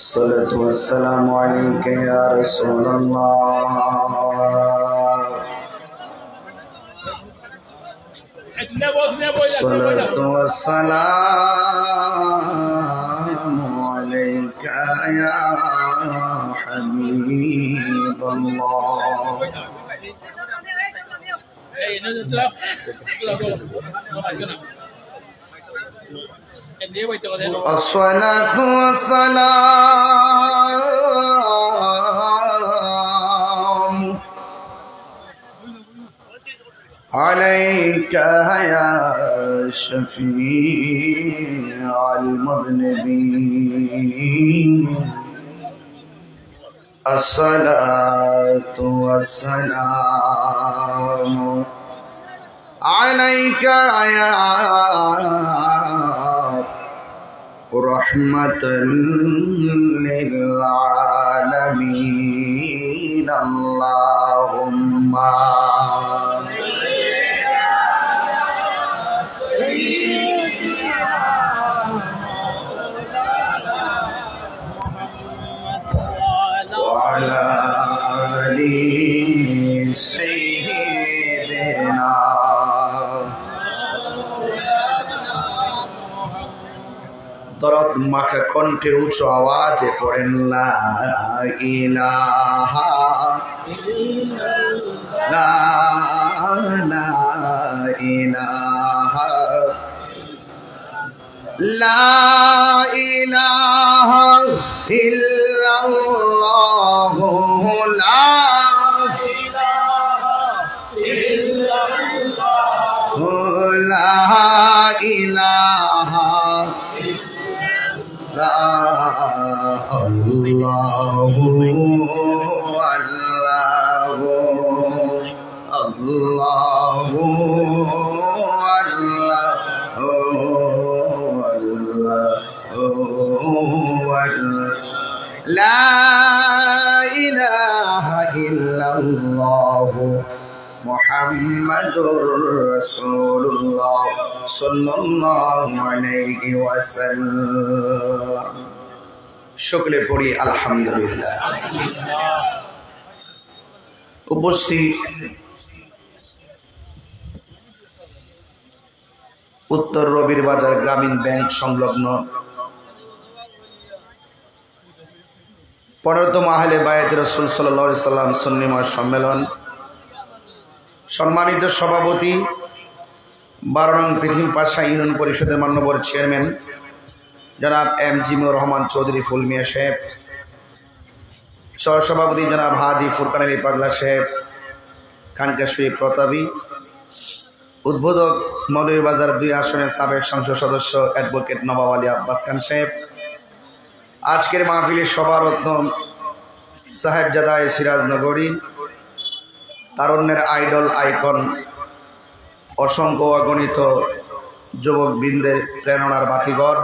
الصلاة والسلام عليك يا رسول الله الصلاة والسلام عليك يا حبيب الله الصلاة والسلام عليك يا شفيع المذنبين الصلاة والسلام عليك يا رحمة للعالمين اللهم وعلى آل سيدنا দরদ মাখা কণ্ঠে উঁচু আওয়াজে পড়েন লা ইলাহা লা ইলাহা লা ইলাহা ইল্লাল্লাহ লা ইলাহা Allahu Allahu Allahu La ilaha illallah Muhammadur Rasulullah sallallahu alayhi wa sallam সকলে পড়ি আলহামদুলিল্লাহ। উপস্থিত উত্তর রবির বাজার গ্রামীণ ব্যাংক সংলগ্ন 15তম আহলে বায়াত রাসূল সাল্লাল্লাহু আলাইহি সাল্লাম সুন্নি সম্মেলন সম্মানিত সভাপতি 12 নং পৃথিবী পাশা ইউনিয়ন পরিষদের মাননীয় চেয়ারম্যান জনাব এম জিমুর রহমান চৌধুরী ফুল মিয়া সাহেব, সহসভাপতি জনাব হাজি ফুরকান আলী পাগলা সাহেব, খানকা শরীফ প্রতাপী, উদ্বোধক মৌলভীবাজার 2 আসনের সাবেক সংসদ সদস্য অ্যাডভোকেট নবাব আলী আব্বাস খান সাহেব, আজকের মাহফিলের সভারত্ন সাহেবজাদা সিরাজনগরী, তারুণ্যের আইডল আইকন, অসংখ্য অগণিত যুবক বৃন্দের প্রেরণার বাতিঘর,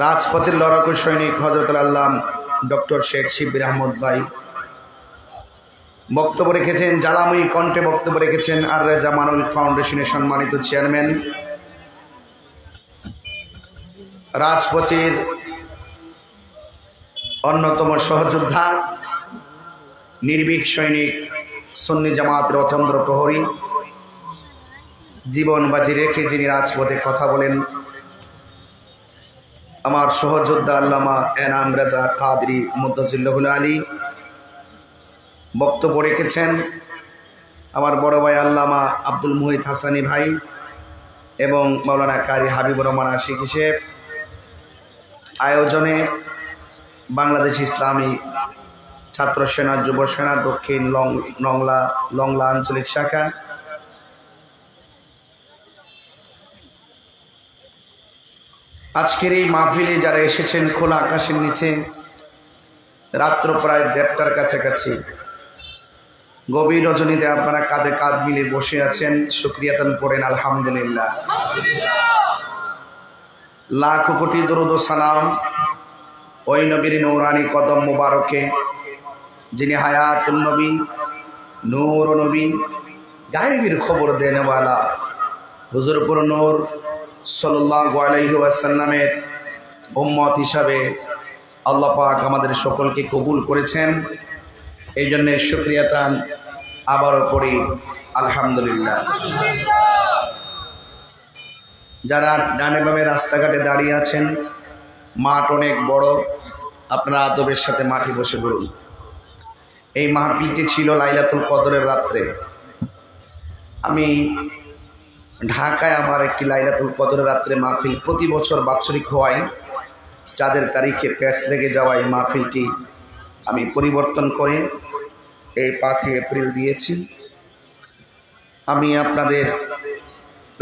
রাজপথের লড়াকু সৈনিক হযরতুল আল্লাহ ডক্টর শেখ শিবির আহমদ ভাই বক্তব্য রেখেছেন, জ্বালাময়ী কণ্ঠে বক্তব্য রেখেছেন আর রেজা মানবিক ফাউন্ডেশনের সম্মানিত চেয়ারম্যান, রাজপথের অন্যতম সহযোদ্ধা, নির্ভীক সৈনিক, সুন্নি জামাতের অতন্দ্র প্রহরী, জীবন বাজি রেখে যিনি রাজপথে কথা বলেন, আমার সহযোদ্ধা আল্লামা এনাম রেজা কাদরি মুদ্দাজিল্লাহুল আলী বক্তব্য রেখেছেন, আমার বড় ভাই আল্লামা আব্দুল মুহিত হাসানি ভাই এবং মাওলানা কারি হাবিবুর রহমান আশিকি সাহেব। আয়োজনে বাংলাদেশ ইসলামী ছাত্র সেনা যুব সেনা দক্ষিণ লংলা আঞ্চলিক শাখা, আজকের এই মাহফিলে যারা এসেছেন খোলা আকাশের নিচে, রাত্র প্রায় 1:30টার কাছাকাছি, গভীর রজনীতে আপনারা কাঁধে কাঁধ মিলে বসে আছেন, শুকরিয়াতান পড়েন আলহামদুলিল্লাহ। লাখ কোটি দরুদ ও সালাম ওই নবীর নূরানি কদম মুবারকে যিনি হায়াতুন নবী, নূর নবী, গায়েবের খবর দেনেওয়ালা হুজুর পুর নূর সাল্লাল্লাহু আলাইহি ওয়াসাল্লামের উম্মত হিসাবে আল্লাহ পাক আমাদের সকলকে কবুল করেছেন। এই জন্যে শুকরিয়াতান আবারও পড়ি আলহামদুলিল্লাহ। যারা ডানে বামে রাস্তাঘাটে দাঁড়িয়ে আছেন, মাঠ অনেক বড়, আপনারা আদবের সাথে মাঠে বসে বলুন। এই মাহফিলটি ছিল লাইলাতুল কদরের রাত্রে। আমি ঢাকায় আমার একটি লাইলাতুল কদরের রাত্রে মাহফিল প্রতি বছর বাৎসরিক হওয়ায় চাঁদের তারিখে প্যাঁচ লেগে যাওয়ায় মাহফিলটি আমি পরিবর্তন করে এই 5ই এপ্রিল দিয়েছি। আমি আপনাদের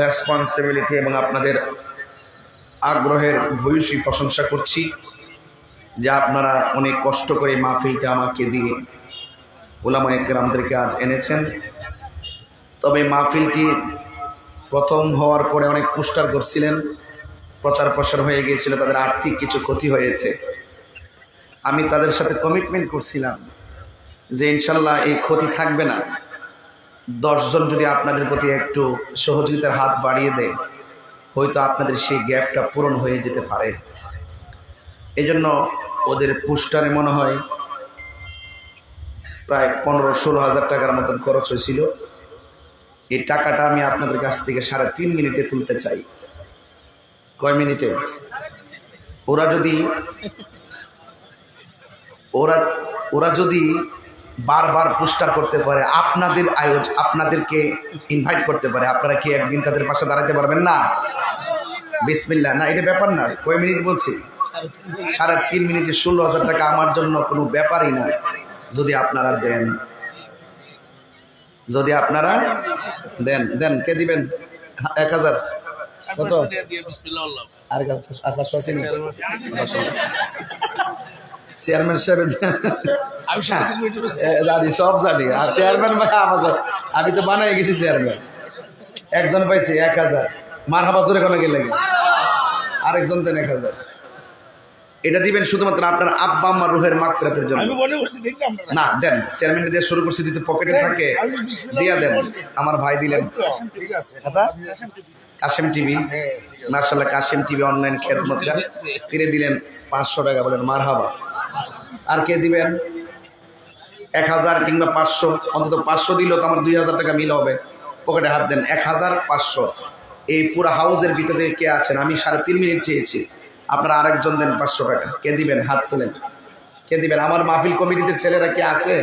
রেসপন্সিবিলিটি এবং আপনাদের আগ্রহের ভূয়সী প্রশংসা করছি যে আপনারা অনেক কষ্ট করে মাহফিলটা আমাকে দিয়ে উলামায়ে কেরামদেরকে আজ এনেছেন। তবে মাহফিলটি প্রথম হওয়ার পরে অনেক পোস্টার করছিলেন, প্রচার প্রসার হয়ে গিয়েছিল, তাদের আর্থিক কিছু ক্ষতি হয়েছে। আমি তাদের সাথে কমিটমেন্ট করছিলাম যে ইনশাল্লাহ এই ক্ষতি থাকবে না। 10 জন যদি আপনাদের প্রতি একটু সহযোগিতার হাত বাড়িয়ে দেয়, হয়তো আপনাদের সেই গ্যাপটা পূরণ হয়ে যেতে পারে। এই জন্য ওদের পোস্টারে মনে হয় প্রায় 15-16 হাজার টাকার মতন খরচ হয়েছিল। এই টাকাটা আমি আপনাদের কাছ থেকে 3.5 মিনিটে তুলতে চাই। কয় মিনিটে? ওরা যদি বারবার পোস্টার করতে পারে, আপনাদেরকে ইনভাইট করতে পারে, আপনারা কি একদিন তাদের পাশে দাঁড়াতে পারবেন না? বিসমিল্লাহ। না, এটা ব্যাপার না। কয় মিনিট বলছি? 3.5 মিনিটে 16 হাজার টাকা আমার জন্য কোনো ব্যাপারই না। যদি আপনারা দেন, কে দিবেন? 1000? কত? আর চেয়ারম্যান সাহেব জানি, সব জানি। আর চেয়ারম্যান ভাই আমাদের, আমি তো বানাই গেছি চেয়ারম্যান। একজন পাইছি 1000। মারহাবা জোরে কোনো গেলে, আরেকজন দেন 1000। এটা দিবেন শুধুমাত্র আপনার আব্বা আম্মার রুহের মাগফিরাতের জন্য। না, দেন। চেয়ারম্যান দিয়ে শুরু করছি, যদি পকেটে থাকে দিয়া দেন। আমার ভাই দিলেন কাশেম টিভি, মাশাআল্লাহ কাশেম টিভি অনলাইন খেদমতগার, তিনি দিলেন 500 টাকা। বলেন মারহাবা। আর কে দিবেন? 1000 কিংবা 500, অন্তত 500 দিলেও তো আমার 2000 টাকা মিল হবে। পকেটে হাত দেন। 1000, 500। এই পুরো হাউসের ভিতরে কে আছেন? আমি 3.5 মিনিট চেয়েছি, আপনারা আরেকজন দেন 500 টাকা। কে দিবেন? হাত তোলেন। কে দিবেন? আমার মাহফিল কমিটিতে ছেলেরা কি আছে?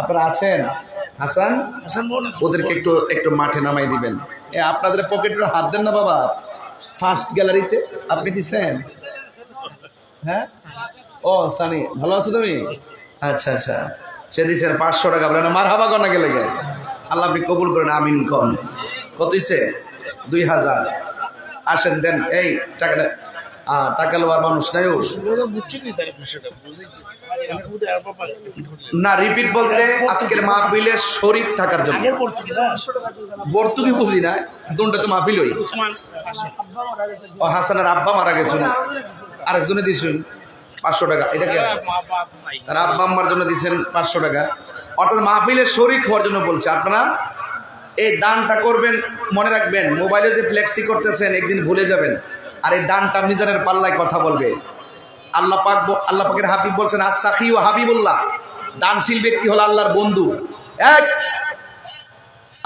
আপনারা আছেন? হাসান, ওদেরকে একটু মাঠে নামাই দিবেন। আপনাদের পকেটে হাত দেন না বাবা। ফার্স্ট গ্যালারিতে আপনি দিচ্ছেন? হ্যাঁ, ও সানি, ভালো আছো তুমি? আচ্ছা, সে দিচ্ছেন 500 টাকা। বলেন মারহাবা কনা গেলে গে। আল্লাহ আপনি কবুল করেন, আমিন কন। কত হইছে? 2000। আসেন, দেন। এই টাকা লোয়ার মানুষ নাই ও না। রিপিট বলতে আজকের মাহফিলে শরীক থাকার জন্য। বর্তুকি বুঝি না, দুটা তো মাহফিল হই। ও হাসানের আব্বা মারা গেছেন, আরেকজনে দিয়েছেন 500 টাকা। এটা কি তার আব্বা আম্মার জন্য দিয়েছেন 500 টাকা? অর্থাৎ মাহফিলে শরীক হওয়ার জন্য বলছে। আপনারা এই দানটা করবেন, মনে রাখবেন। মোবাইলে যে ফ্লেক্সি করতেছেন একদিন ভুলে যাবেন। আর এই দানটা মিজানের পাল্লায় কথা বলবে। আল্লাহ পাকের হাবিব বলছেন, আস-সাখী ওয়া হাবিবুল্লাহ, দানশীল ব্যক্তি হলো আল্লাহর বন্ধু।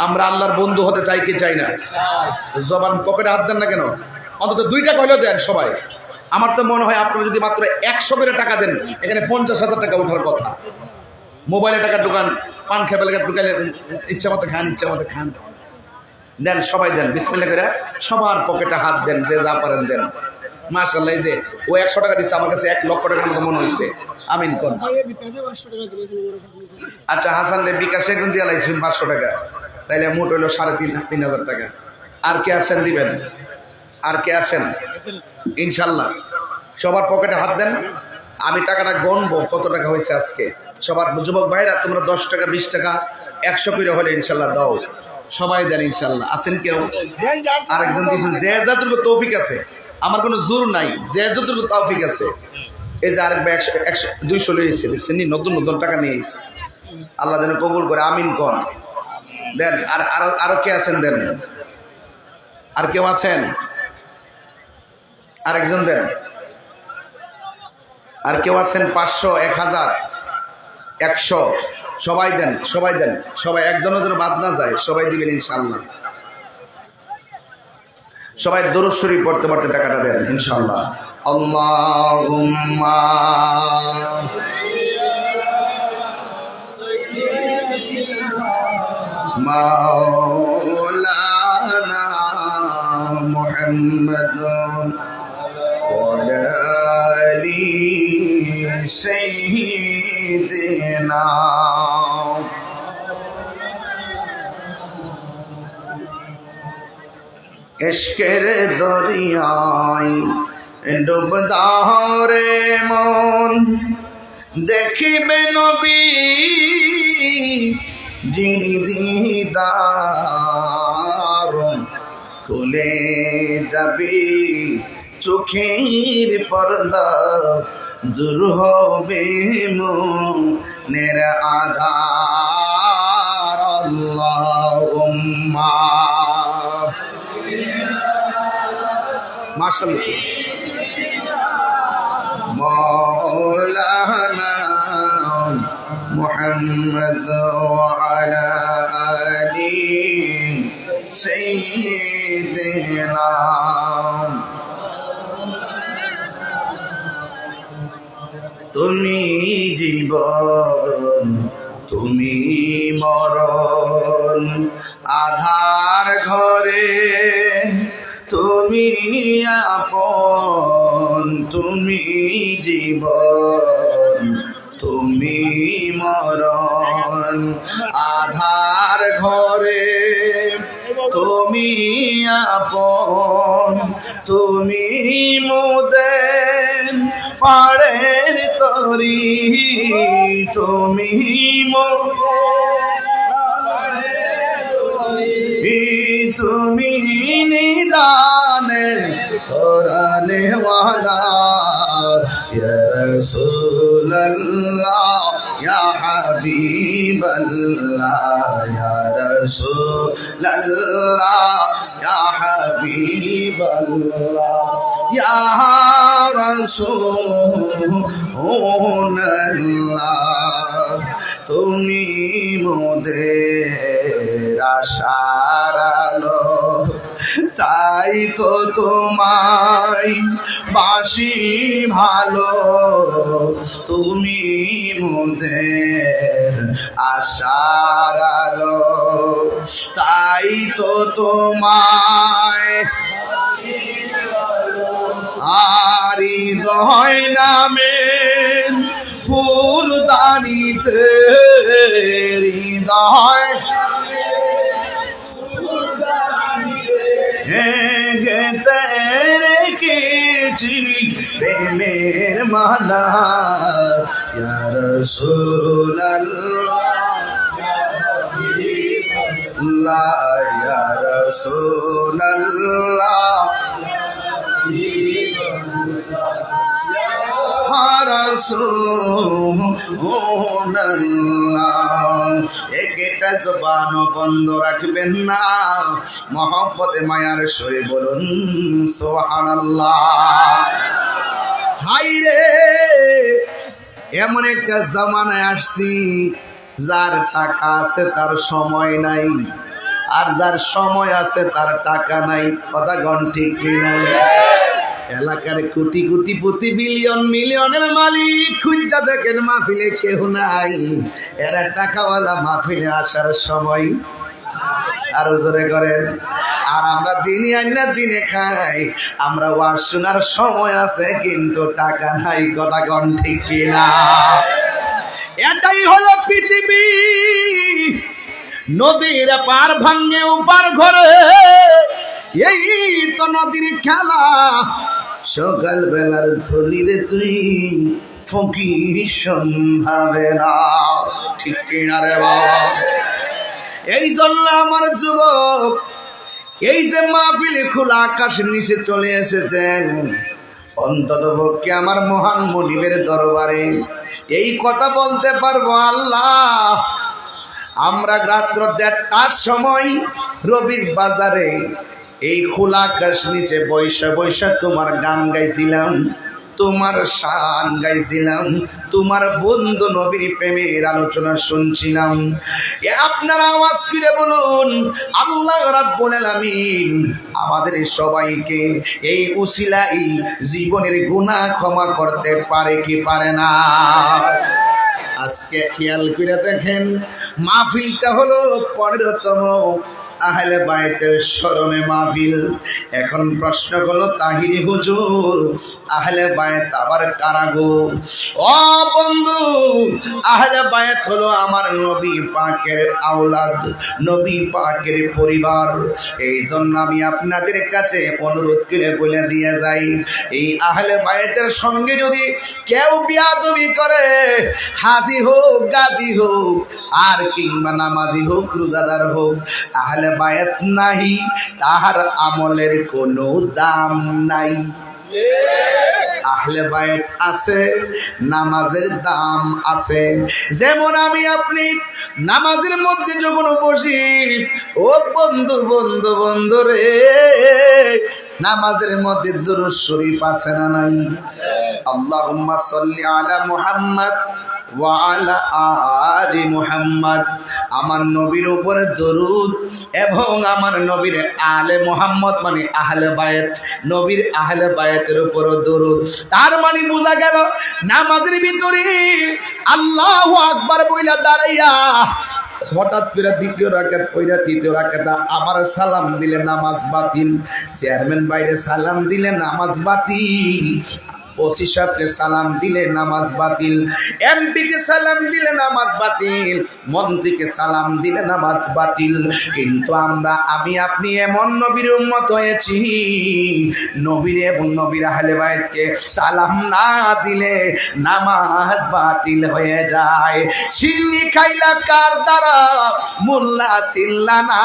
আমরা আল্লাহর বন্ধু হতে চাই কি চাই না? জবান পকেটে হাত দেন না কেন? অন্তত 2 টাকা হইলেও দেন সবাই। আমার তো মনে হয় আপনারা যদি মাত্র 100 করে টাকা দেন, এখানে 50,000 টাকা ওঠার কথা। মোবাইলে টাকা ঢুকান, পান খেপে ঢুকাইলে ইচ্ছা মতো খান। দেন, সবাই দেন। বিসমিল্লাহ করে সবার পকেটে হাত দেন, যে যা পারেন দেন। মাশাআল্লাহ। এই যে ও 100 টাকা দিচ্ছে, আমার কাছে 1 লক্ষ টাকার মতো মনে হয়েছে। আমিন কোন। আচ্ছা, হাসান রে বিকাশে একজন দিয়ে লাইছেন 500 টাকা, তাইলে মোট হইলো 3,500 টাকা। আর কে আছেন দিবেন? আর কে আছেন? ইনশাল্লাহ সবার পকেটে হাত দেন। আমি টাকাটা গণবো কত টাকা হয়েছে আজকে। সবার যুবক ভাইরা, তোমরা 10 টাকা, 20 টাকা, 100 করে হলে ইনশাল্লাহ দাও। সবাই দেন ইনশাল্লাহ। আছেন কেউ? আরেকজন দিয়েছেন। যে যতটুকু তৌফিক আছে, আমার কোনো জোর নাই, যে যতটুকু তৌফিক আছে। এই যে আরেক ভাই 200 লইছে, দেখছেন নতুন টাকা নিয়ে এসেছে। আল্লাহ যেন কবুল করে, আমিন কন। দেন। আরো কে আছেন? দেন। আর কেউ আছেন? আরেকজন দেন। আর কেউ আছেন 500, 1000, 100? সবাই দেন, সবাই দেন, সবাই, একজনের যেন বাদ না যায়, সবাই দিবেন ইনশাআল্লাহ। সবাই দরুদ শরীফ পড়তে পড়তে টাকাটা দেন ইনশাআল্লাহ। আল্লাহুম্মা মাওলানা মুহাম্মদ ওয়া আলি সাইয়্যিদিনা। ইশকের দরিয়ায় ডুব দাও রে মন, দেখিবে নবী যিনি দিদার, খুলে যাবে চোখের পর্দা, দূর হবে মনের আধার। আল্লাহুম্মা মাশাআল্লাহ মাওলানা মুহাম্মদ ওয়া আলা আলি সাইয়্যিদিনা। তুমি জীবন, তুমি মরণ, আধার ঘরে তুমি আপন, তুমি জীবন, তুমি মরণ, আধার ঘরে তুমি আপন, তুমি মোদের পাড়ের তরি, তুমি তুমি নিদানে কোরআনে ওয়ালা, ইয়া রাসূলুল্লাহ ইয়া হাবিবাল্লাহ, ইয়া রাসূলুল্লাহ ইয়া হাবিবাল্লাহ, ইয়া রাসূলুল্লাহ। তুমি মোদের আশার আলো, তাই তো তোমায় বাসি ভালো, তুমি মোদের আশার আলো, তাই তো তোমায় আর হৃদয় নামে ফুলদানিতে, হৃদয় গেতে রেখেছি প্রেমের মালা, ইয়া রাসূলুল্লাহ ইয়া রাসূলুল্লাহ একটা জবান বন্ধ রাখবেন না, মহব্বতে মায়ার সুরে বলুন সুবহানাল্লাহ। হাই রে, এমন একটা জামানায় আসছি যার টাকা আছে তার সময় নাই, আর যার সময় আছে তার টাকা নাই। কথা গণ ঠিক কিনা? এলাকার কোটি কোটি প্রতি বিলিয়ন মিলিয়নের মালিক খুঁজা দেখেন মাহফিলে কেউ নাই, এরা টাকাওয়ালা মাহফিলে আসার সময় আর জোরে করেন। আর আমরা দিনে আইনা দিনে খাই, আমরা ওয়াজ শোনার সময় আছে কিন্তু টাকা নাই। কথা গণ ঠিক কিনা? এটাই হলো পৃথিবী। নদীর পার ভাঙ্গে উপার ঘরে, এই তো নদীর খেলা। সকাল বেলার থলিরে তুই ফকির সন্ধ্যা বেলা, ঠিক কিনা রে বাবা? এই জন্য আমার যুবক, এই যে মাহফিলে খোলা আকাশের নিচে চলে এসেছেন, অন্তত পক্ষে আমার মহান মনিবের দরবারে এই কথা বলতে পারবো, আল্লাহ আমরা রাত্র 1:30টার সময় রবির বাজারে এই খোলা আকাশ নিচে বৈশা বৈশা তোমার গান গাইছিলাম, তোমার শান গাইছিলাম, তোমার বন্ধু নবীর প্রেমের আলোচনা শুনছিলাম। আপনারা আওয়াজ করে বলুন, আল্লাহ রাব্বুল আলামিন আমাদের সবাইকে এই উসিলাই জীবনের গুনাহ ক্ষমা করতে পারে কি পারে না? আজকে খেয়াল করে দেখেন, মাহফিলটা হলো 15তম আহলে বায়তের স্মরণে মাহফিল। এখন প্রশ্ন হলো, তাহিরি হুজুর, আহলে বায়ত আবার কারা গো? ও বন্ধু, আহলে বায়ত হলো আমার নবী পাকের আওলাদ, নবী পাকের পরিবার। এই জন্য আমি আপনাদের কাছে অনুরোধ করে বলে দিয়ে যাই, এই আহলে বায়তের সঙ্গে যদি কেউ বিয়াদবি করে, হাজি হোক, গাজী হোক, আর কিংবা নামাজি হোক, রোজাদার হোক, আহলে বায়াত নাহি, তাহার আমলের কোনো দাম নাই। আহলে বায়াত আছে, নামাজের দাম আছে। যেমন আমি আপনি নামাজের মধ্যে যখন বসি, ও বন্ধু বন্ধু বন্ধু রে, নামাজের মধ্যে দুরূদ শরীফ আছে না নাই? আল্লাহুম্মা সাল্লি আলা মুহাম্মদ ওয়া আলা আলি মুহাম্মদ। আমার নবীর উপরে দরুদ এবং আমার নবীর আলে মুহাম্মদ মানে আহলে বায়াত, নবীর আহলে বায়াতের উপর দরুদ। তার মানে বোঝা গেল, নামাজের ভিতরে আল্লাহু আকবার বইলা দাঁড়াইয়া হঠাৎ করে দ্বিতীয় রাকাত পড়া তৃতীয় রাকাতে আবার সালাম দিলে নামাজ বাতিল, চেয়ারম্যান বাইরে সালাম দিলে নামাজ বাতিল, ওসি সাহেবকে সালাম দিলে নামাজ বাতিল, এমপিকে সালাম দিলে নামাজ বাতিল, মন্ত্রীকে সালাম দিলে নামাজ বাতিল। কিন্তু আমি আপনি এমন নবীর উম্মত হয়েছি, নবীর এবং নবীর আহলে বায়াতকে সালাম না দিলে নামাজ বাতিল হয়ে যায়। সিন্নি খাইলা কার দ্বারা মোল্লা চিল্লা না,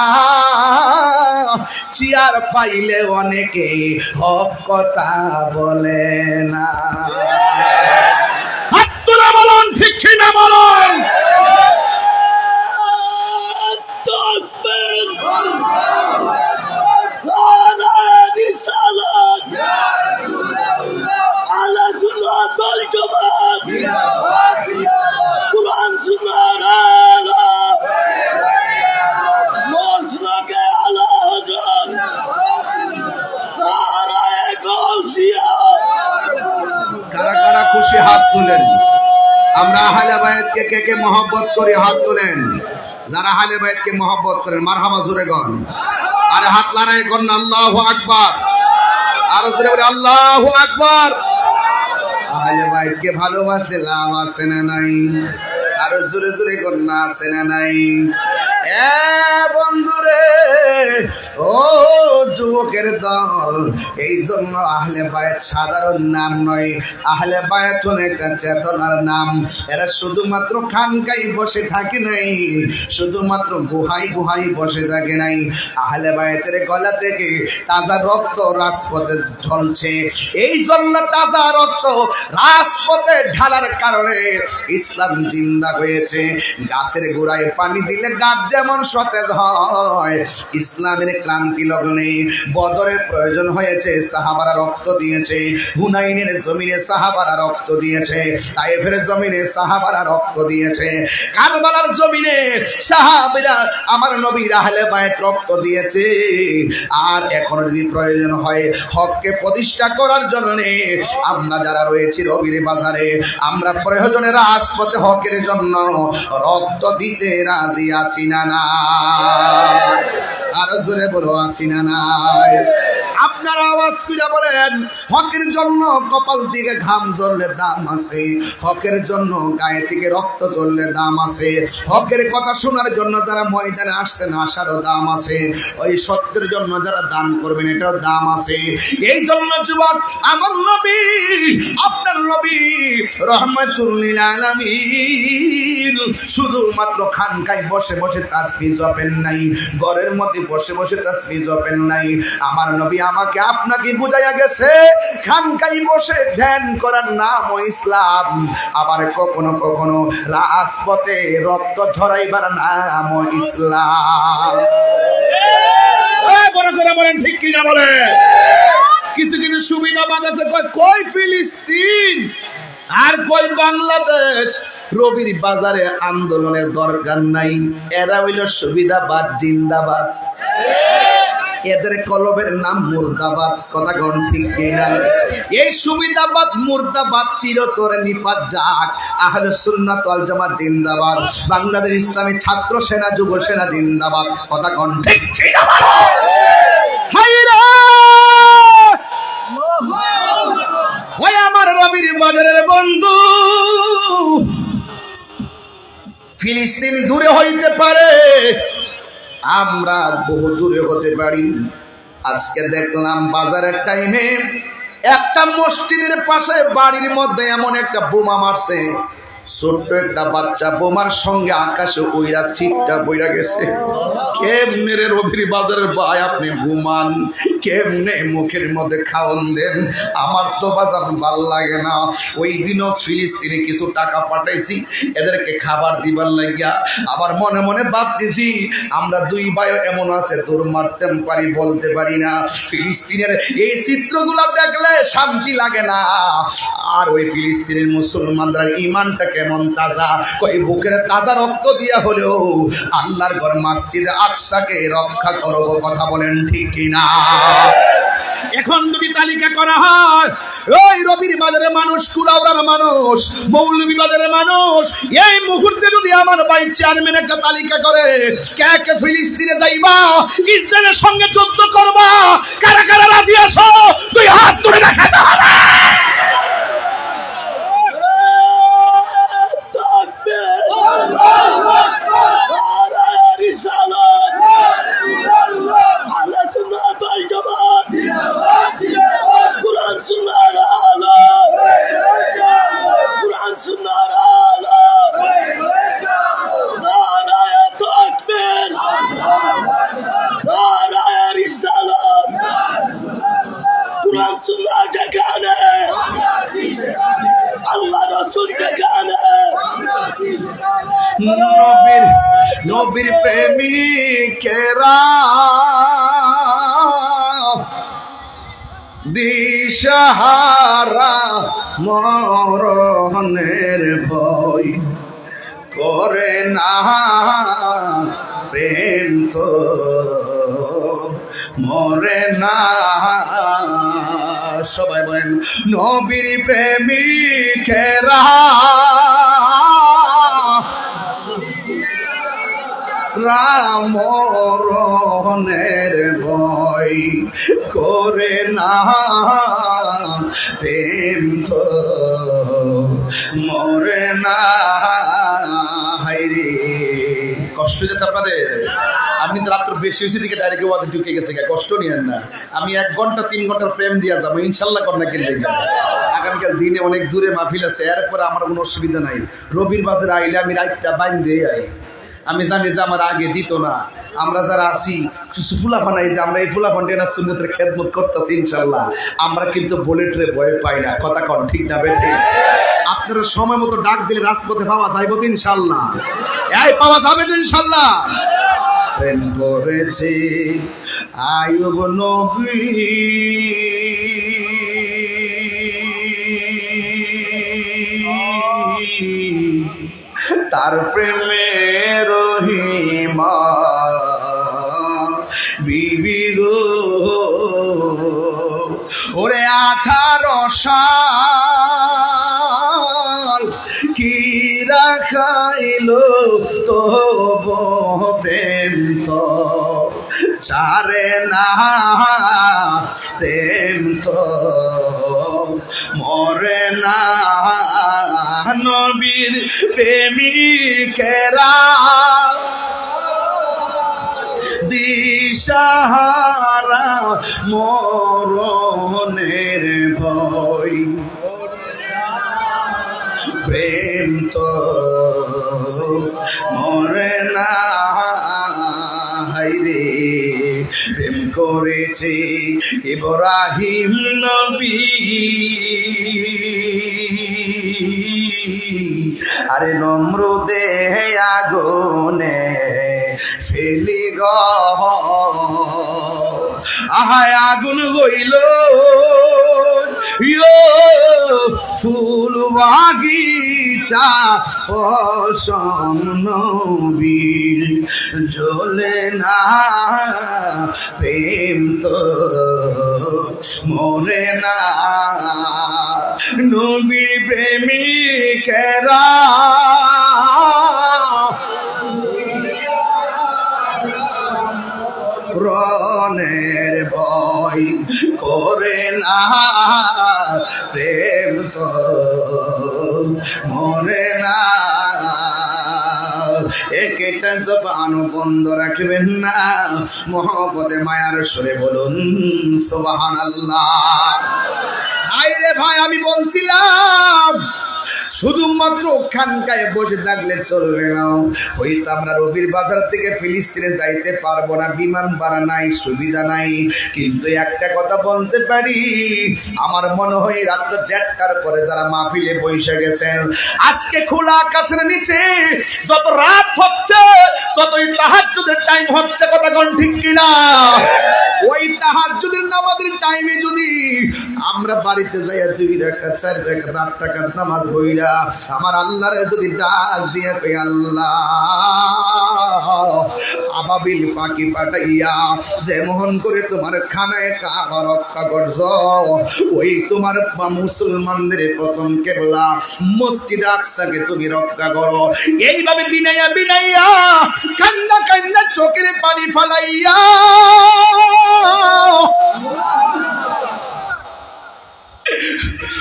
চেয়ার পাইলে অনেকে হক কথা বলে না। আত্মরা বলুন, ঠিক কি না বলুন? কারা কারা খুশি হাত তুলেন? আমরা আহলে বায়াতকে কে কে মহব্বত করি হাত তুলেন। যারা আহলে বায়াতকে মহব্বত করেন মারহাবা জোরে গন। আর হাত লাগাই কোন আল্লাহু আকবার, আর জোরে বলে আল্লাহু আকবার। আহলে বায়াতকে ভালোবাসলে লাভ আছে না নাই? আর জোরে জোরে কোন না আছে না নাই? এ বন্ধুরে, ও যুবকের দল, এই জন্য আহলে বায়াত সাধারণ নাম নয়, আহলে বায়াত হলো একটা চেতনার নাম। এরা শুধুমাত্র খানকাই বসে থাকে নাই, শুধুমাত্র গুহায় গুহায় বসে থাকে নাই। আহলে বায়াতের গলা থেকে তাজা রক্ত রাজপথে ঝলছে। এই জন্য তাজা রক্ত রাজপথে ঢালার কারণে ইসলাম জিন্দা হয়েছে। গাছের গোড়ায় পানি দিলে গাছ যেমন সতেজ হয়, ইসলামের ক্লান্তি লগ্নে বদরের প্রয়োজন হয়েছে, সাহাবারা রক্ত দিয়েছে। হুনাইনের জমিনে সাহাবারা রক্ত দিয়েছে, তায়েফের জমিনে সাহাবারা রক্ত দিয়েছে, কারবালার জমিনে সাহাবীরা আমার নবীর আহলে বায়াত রক্ত দিয়েছে। আর এখন যদি প্রয়োজন হয় হককে প্রতিষ্ঠা করার জন্য, আমরা যারা রয়েছি রবির বাজারে, আমরা প্রয়োজনে রাজপথে হকের জন্য রক্ত দিতে রাজি আছি না না? আর জোরে বলো আছি না নাই? আপনারা আওয়াজ করে বলেন, হকের জন্য কপাল থেকে ঘাম ঝরলে দাম আছে, হকের জন্য গায়ে থেকে রক্ত ঝরলে দাম আছে, হকের কথা শোনার জন্য যারা ময়দানে আসছেন আসারও দাম আছে, ওই সত্যের জন্য যারা দান করবেন এটাও দাম আছে। এই জন্য যুবক, আমার নবী, আপনার নবী রহমাতুল লিল আলামিন শুধুমাত্র খানকায় বসে বসে তাসবিহ জপেন নাই, ঘরের মধ্যে বসে বসে তাসবিহ জপেন নাই। আমার নবী আমাকে আপনাকে বুঝাইয়া গেছে, খানকায় বসে ধ্যান করার নাম ইসলাম, আবার কখনো কখনো রাজপথে রক্ত ঝরাইবার নাম ইসলাম। বড় করে বলেন, ঠিক কিনা বলেন? কিছু কিছু সুবিধাবাদ আছে, কই ফিলিস্তিন আর কই বাংলাদেশ। রবির বাজারে আন্দোলনের দরকার নাই, এরা হইল সুবিধাবাদ জিন্দাবাদ। এদের কলবের নাম মুর্দাবাদ। কথা কোন ঠিক কিনা? এই সুবিধাবাদ মুর্দাবাদ চিরতরে নিপাত যাক। আহলে সুন্নাত ওয়াল জামাত জিন্দাবাদ। বাংলাদেশ ইসলামী ছাত্র সেনা যুব সেনা জিন্দাবাদ। কথা কোন ঠিক কিনা? হায়রে ওই আমার রবির বাজারের বন্ধু, ফিলিস্তিন দূরে হইতে পারে, আমরা বহু দূরে হতে পারি। আজকে দেখলাম বাজারের টাইমে একটা মসজিদের পাশে বাড়ির মধ্যে এমন একটা বোমা মারছে, ছোট্ট একটা বাচ্চা বোমার সঙ্গে আকাশে ওইরা সিটটা বইরা গেছে। কেমনে রে রবির বাজারের ভাই আপনি ঘুমান, কেমনে মুখের মধ্যে খাওয়ান দেন? আমার তো বাজার ভাল লাগে না। ওই দিনও ফিলিস্তিনে কিছু টাকা পাঠাইছি এদেরকে খাবার দিবার লাগিয়া, আবার মনে মনে ভাবতেছি আমরা দুই ভাই এমন আছে দৌড় মারতেম পারি বলতে পারি না। ফিলিস্তিনের এই চিত্রগুলো দেখলে শান্তি লাগে না। আর ওই ফিলিস্তিনের মুসলমানরা ইমানটা কেমন তাজা, কই বুকের তাজা রক্ত দিয়া হলেও আল্লাহর ঘর মসজিদে আকসাকে রক্ষা করব। কথা বলেন ঠিক কিনা? এখন যদি তালিকা করা হয়, ওই রবির বাজারের মানুষ, কুলাউড়ার মানুষ, মৌলভীবাজারের মানুষ, এই মুহূর্তে যদি আমার ভাই চেয়ারম্যান একটা তালিকা করে, কে কে ফিলিস্তিনে যাইবা, ইসরায়েলের সঙ্গে যুদ্ধ করবা, কারা কারা রাজি আছো, তুই হাত তুলে দেখাতে হবে। নবীর প্রেমিকেরা দিশাহারা মরণের ভয় করে না, প্রেম তো মরে না। সবাই বলেন নবীর প্রেমিকেরা রামরণের ভয় করে না, প্রেম তো মরে না। হায়রে কষ্ট হয়েছে আপনাদের? আপনি তো রাত্র বেশি বেশি দিকে ডাইরেক্ট ওয়াজে ঢুকে গেছে, কষ্ট নিয়েন না। আমি 1 ঘন্টা 3 ঘন্টার প্রেম দিয়া যাবো ইনশাল্লাহ। কন্যা কিনলে আগামীকাল দিনে অনেক দূরে মাহফিল আছে, এরপরে আমার কোনো অসুবিধা নাই। রবির বাজারে আইলে আমি রাতটা বাইন্দে আই। আমি জানি যে আমার আগে দিত না। আমরা যারা আছি কিছু ফুলাফানাই, যে আমরা এই ফুলাফানটা সুন্নতের খেদমত করতেছি ইনশাল্লাহ, আমরা কিন্তু বুলেটরে ভয় পাই না। কথা কন ঠিক না বেঠে? আপনারা সময় মতো ডাক দিলে রাজপথে পাওয়া যাইব তো ইনশাল্লাহ? এই পাওয়া যাবে তো ইনশাল্লাহ? প্রেম করেছে আইয়ুব নবী, তার প্রেমে রহিমা বিবি গো, ওরে 18 সাল কি রাখাইল তো প্রেম তো চারে না, প্রেম তো মরে না। নবীর প্রেমিকেরা দিশাহারা মরণের ভয়, প্রেম তো মরে না। হায়রে প্রেম করেছে ইব্রাহিম নবী, আরে নমরুদে আগুনে ফেলি গো, আহায় আগুন হইল ফুল বাগিচা পশম নবীর জ্বলে না প্রেম তো মরে না নবীর প্রেমিকেরা রনের ভয় করে না প্রেম তো মরে না একটা জবান বন্ধ রাখবেন না মহব্বতে মায়ার সুরে বলুন সুবহানাল্লাহ। হায়রে ভাই আমি বলছিলাম শুধুমাত্র খানকায় বসে থাকলে চলবে না, হয়তো আমরা রবির বাজার থেকে ফিলিস্তিনে যাইতে পারবো না, বিমান ভাড়া নাই, সুবিধা নাই, কিন্তু একটা কথা বলতে পারি, আমার মনে হয় রাত্র 1:30টার পরে যারা মাহফিলে বসে গেছেন, আজকে খোলা আকাশের নিচে যত রাত হচ্ছে ততই তাহাজ্জুদের টাইম হচ্ছে, কথা কোন ঠিক কিনা? ওই তাহাজ্জুদের নামাজের টাইমে যদি আমরা বাড়িতে যাইয়া 2 রাকাত 4 রাকাত 8 রাকাত নামাজ পড়া আমার আল্লাহরে যদি ডাক দিয়ে কই আল্লাহ আবাবিল পাখি পাঠাইয়া যেমন করে তোমার খানায় কাবা রক্ষা করছ, ওই তোমার মুসলমানদের প্রথম কেবলা মসজিদ আকসাকে তুমি রক্ষা করো, এইভাবে বিনাইয়া বিনাইয়া কান্না কান্না চোখের পানি ফালাইয়া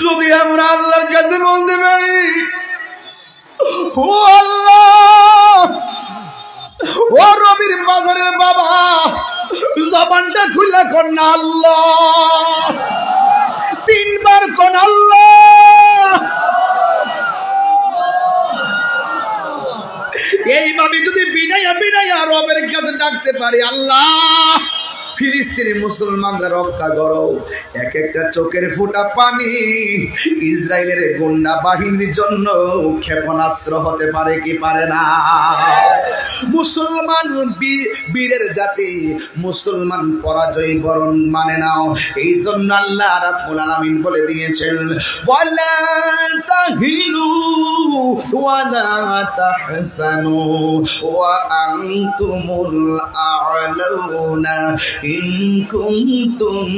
যদি আমরা আল্লাহর কাছে বলতে পারি, ও আল্লাহ, ও রবির বাজারের বাবা, জবানটা খুলে কর না আল্লাহ, 3 বার কোন আল্লাহ, এইভাবে যদি বিনাইয়া বিনাইয়া রবের কাছে ডাকতে পারি, আল্লাহ ফিলিস্তিনি মুসলমানরা রক্ষা করো, এক একটা চোখের ফোঁটা পানি ইসরায়েলের গুন্ডা বাহিনীর জন্য ক্ষেপণাস্ত্র হতে পারে কি পারে না? মুসলমান বীরের জাতি, মুসলমান পরাজয় বরণ মানে নাও, এই জন্য আল্লাহ রাব্বুল আলামিন বলে দিয়েছেন ওয়ালা তাহিনু ওয়ালা তাহসানু ওয়া আনতুমুল আ'লাউনা ইন কুনতুম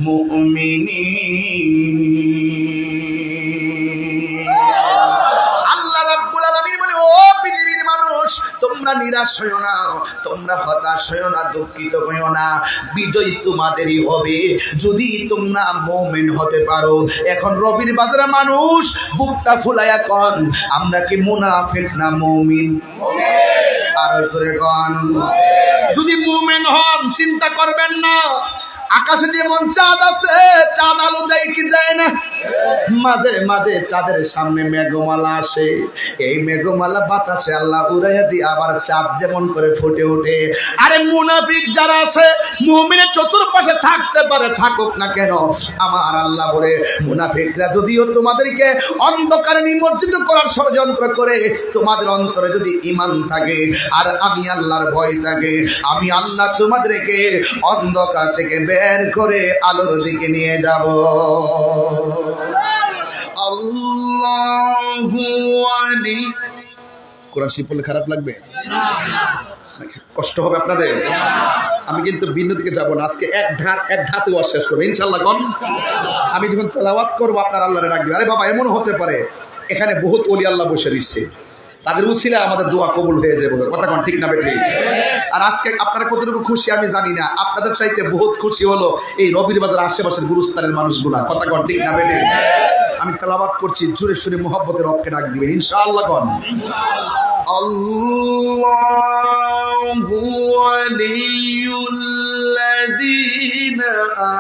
মুমিনিন। আল্লাহ রাব্বুল আলামিন বলে, ও পৃথিবীর মানুষ, তোমরা নিরাশ হইও না, তোমরা হতাশ হইও না, দুঃখিত হইও না, বিজয় তোমাদেরই হবে যদি তোমরা মুমিন হতে পারো। এখন রবির বাজারে মানুষ বুকটা ফুলাইয়া কন, আমরা কি মুনাফিক না মুমিন? আর জোরে কন। যদি মুমিন হন চিন্তা করবেন না, আকাশে যেমন চাঁদ আছে, চাঁদ আলো দেয় কি দেয় না? মাঝে মাঝে চাঁদের সামনে মেঘমালা আসে, এই মেঘমালা বাতাসে আল্লাহ উড়াইয়া দিয়ে আবার চাঁদ যেমন করে ফুটে ওঠে। আরে মুনাফিক যারা আছে, মুমিনের চতুর্পাশে থাকতে পারে, থাকুক না কেন, আমার আল্লাহ বলে মুনাফিকরা যদিও তোমাদেরকে অন্ধকারে নিমজ্জিত করার ষড়যন্ত্র করে, তোমাদের অন্তরে যদি ঈমান থাকে আর আমি আল্লাহর ভয় থাকে, আমি আল্লাহ তোমাদেরকে অন্ধকার থেকে বের করে আলোর দিকে নিয়ে যাব। আল্লাহু ওয়ালি। কোরআন শরীফ পড়লে খারাপ লাগবে? কষ্ট হবে আপনাদের? আমি কিন্তু ভিন্ন দিকে যাব না, আজকে এক ধাঁচে ওয়াজ শেষ করবো ইনশাআল্লাহ। কোন আমি যখন তেলাওয়াত করবো আপনার আল্লাহরে ডাকবে। আরে বাবা, এমন হতে পারে এখানে বহুত ওলি আল্লাহ বসে রয়েছে, তাদের উসিলা আমাদের দোয়া কবুল হয়ে যাবে, কথা কোন ঠিক না বেঠিক? আর আজকে আপনারা কতটুকু খুশি আমি জানি না, আপনাদের চাইতে বহুত খুশি হলো এই রবির বাজার আশেপাশের গুরুস্থানের মানুষগুলা, কথা কোন ঠিক না বেঠিক? আমি তেলাওয়াত করছি, জোরে সুরে মুহাব্বতের রবকে ডাক দিবেন ইনশাআল্লাহ। কোন আল্লাহু ওয়ালিয়ুল্লাযীনা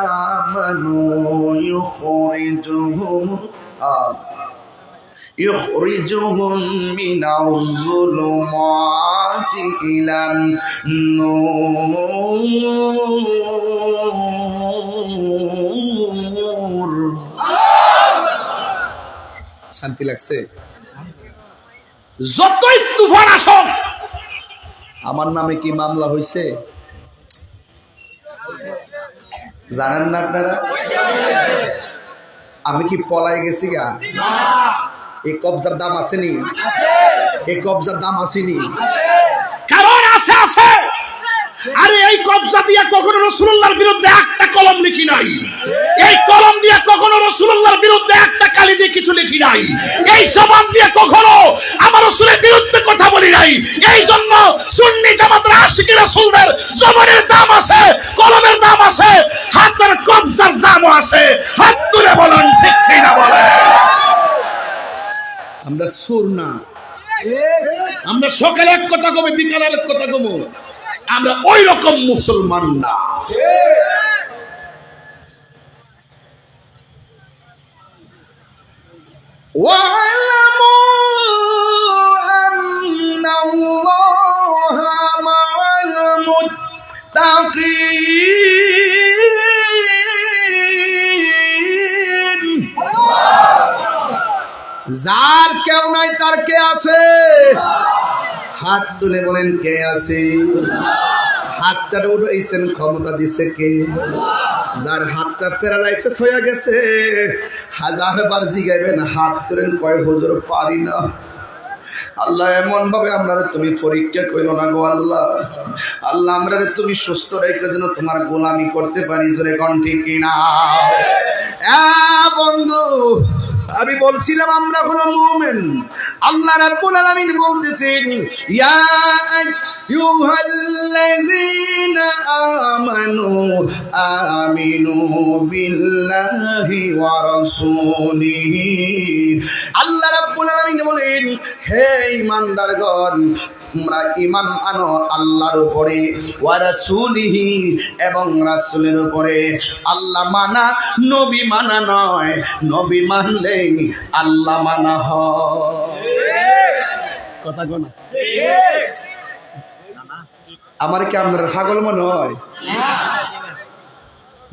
আমানু يخرجهم من الظلمات إلى النور। শান্তি লাগছে? যতই তুফান আসুক, আমার নামে কি মামলা হয়েছে? জানেন না আপনারা? আমি কি পলাই গেছি গা? এই কবজার দাম আসেনি? এই কবজার দাম আসেনি? কারণ আছে আছে। আরে এই কবজা দিয়ে কখনো রাসূলুল্লাহর বিরুদ্ধে একটা কলম লিখি নাই, এই কলম দিয়ে কখনো রাসূলুল্লাহর বিরুদ্ধে একটা কালি দিয়ে কিছু লিখি নাই, এই জবান দিয়ে কখনো আমার রাসূলের বিরুদ্ধে কথা বলি নাই। এই জন্য সুন্নি জামাতের আশিকি রাসূলদের জবানের দাম আছে, কলমের দাম আছে, হাতের কবজার দামও আছে। হাত তুলে বলেন ঠিক কি না বলেন? আমরা সুর না, আমরা সকালে এক কথা কমে বিকালে এক কথা কমো, আমরা ওই রকম মুসলমান না। যার কেউ নাই তার কে আছে? হাত তুলে বলেন কে আছে? হাতটা উঠাইছেন, ক্ষমতা দিছে কে? যার হাতটা প্যারালাইসিস হয়ে গেছে, 1000 বার জিগাইবেন হাত তুলেন, কয় হুজুর পারি না। আল্লাহ এমন ভাবে আমরা তুমি পরীক্ষা কইরো না গো আল্লাহ। আল্লাহ আমরা তুমি সুস্থ রেখে যেন তোমার গোলামি করতে পারি। জোরে কোন ঠিক কিনা? বন্ধু, আমি বলছিলাম আমরা হলো মুমিন। আল্লাহ রাব্বুল আলামিন বলতেছেন, ইয়া আইয়ুহাল্লাযীনা আমানু আমিনু বিল্লাহি ওয়া রাসূলিহি। আল্লাহ রাব্বুল আলামিন বলেন, হে ঈমানদারগণ, তোমরা ঈমান আনো আল্লাহর উপরে, ওয়া রাসূলিহি, এবং রাসূলের উপরে। আল্লাহ মানা নবী মানা নয়, নবী মানলে আল্লাহ মানা হয়। কথা কোন? আমার কি আপনার পাগল মনে হয়?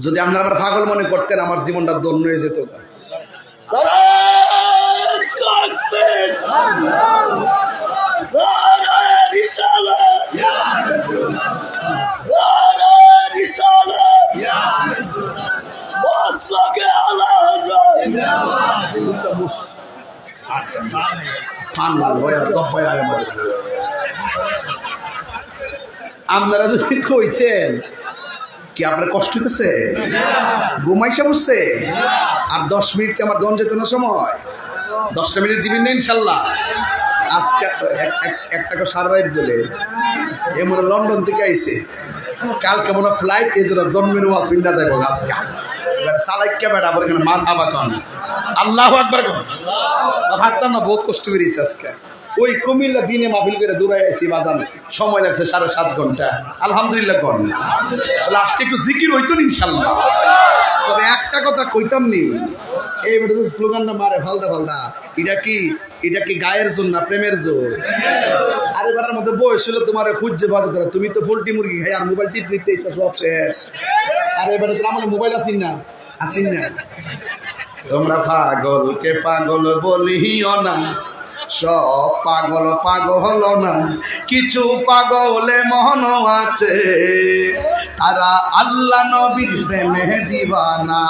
যদি আপনারা আমার পাগল মনে করতেন, আমার জীবনটা ধন্য হয়ে যেত। আপনারা যদি কইতেন কি আপনার কষ্ট হইতেছে, ঘুমাইসা বসছে, আর 10 মিনিট কি আমার দম যেত না সময়? 10টা মিনিট দিবেন না ইনশাল্লাহ? আজকে একটা সারা রাত বলে এ মনে লন্ডন থেকে আইছে, কালকে মনে ফ্লাইট, এই জন্য জন্মের ওয়াজ না যাইব আজকে। সালাইকা বেটা আবার এখানে মার আবা কন, আল্লাহু আকবার কন। ভাবতাম না বহুত কষ্ট করেছে আজকে। ওই কুমিল্লা দিনে মাহফিল করে দূরাই আছি, বাজান সময় লাগছে 7.5 ঘন্টা। আলহামদুলিল্লাহ কন, লাস্টে একটু জিকির হইতো ইনশাল্লাহ। তবে একটা কথা কইতাম নি, এই বেটা যে স্লোগানটা মারে ফালদা ফালদা, এটা কি গায়ের জোর না প্রেমের জোর? আরে বেটার মধ্যে বয়স ছিল তোমার খুঁজছে বাজাতে, তুমি তো পোল্ট্রি মুরগি খাই আর মোবাইল টিপ নিতে সব শেষ। আরে বেটা তোর আমার মোবাইল আসিন না, আসিন না। তোমরা পাগলকে পাগল বলিও না, সব পাগল পাগল না, কিছু পাগলে মন আছে, তারা আল্লাহ নবীর প্রেমে দিওয়ানা,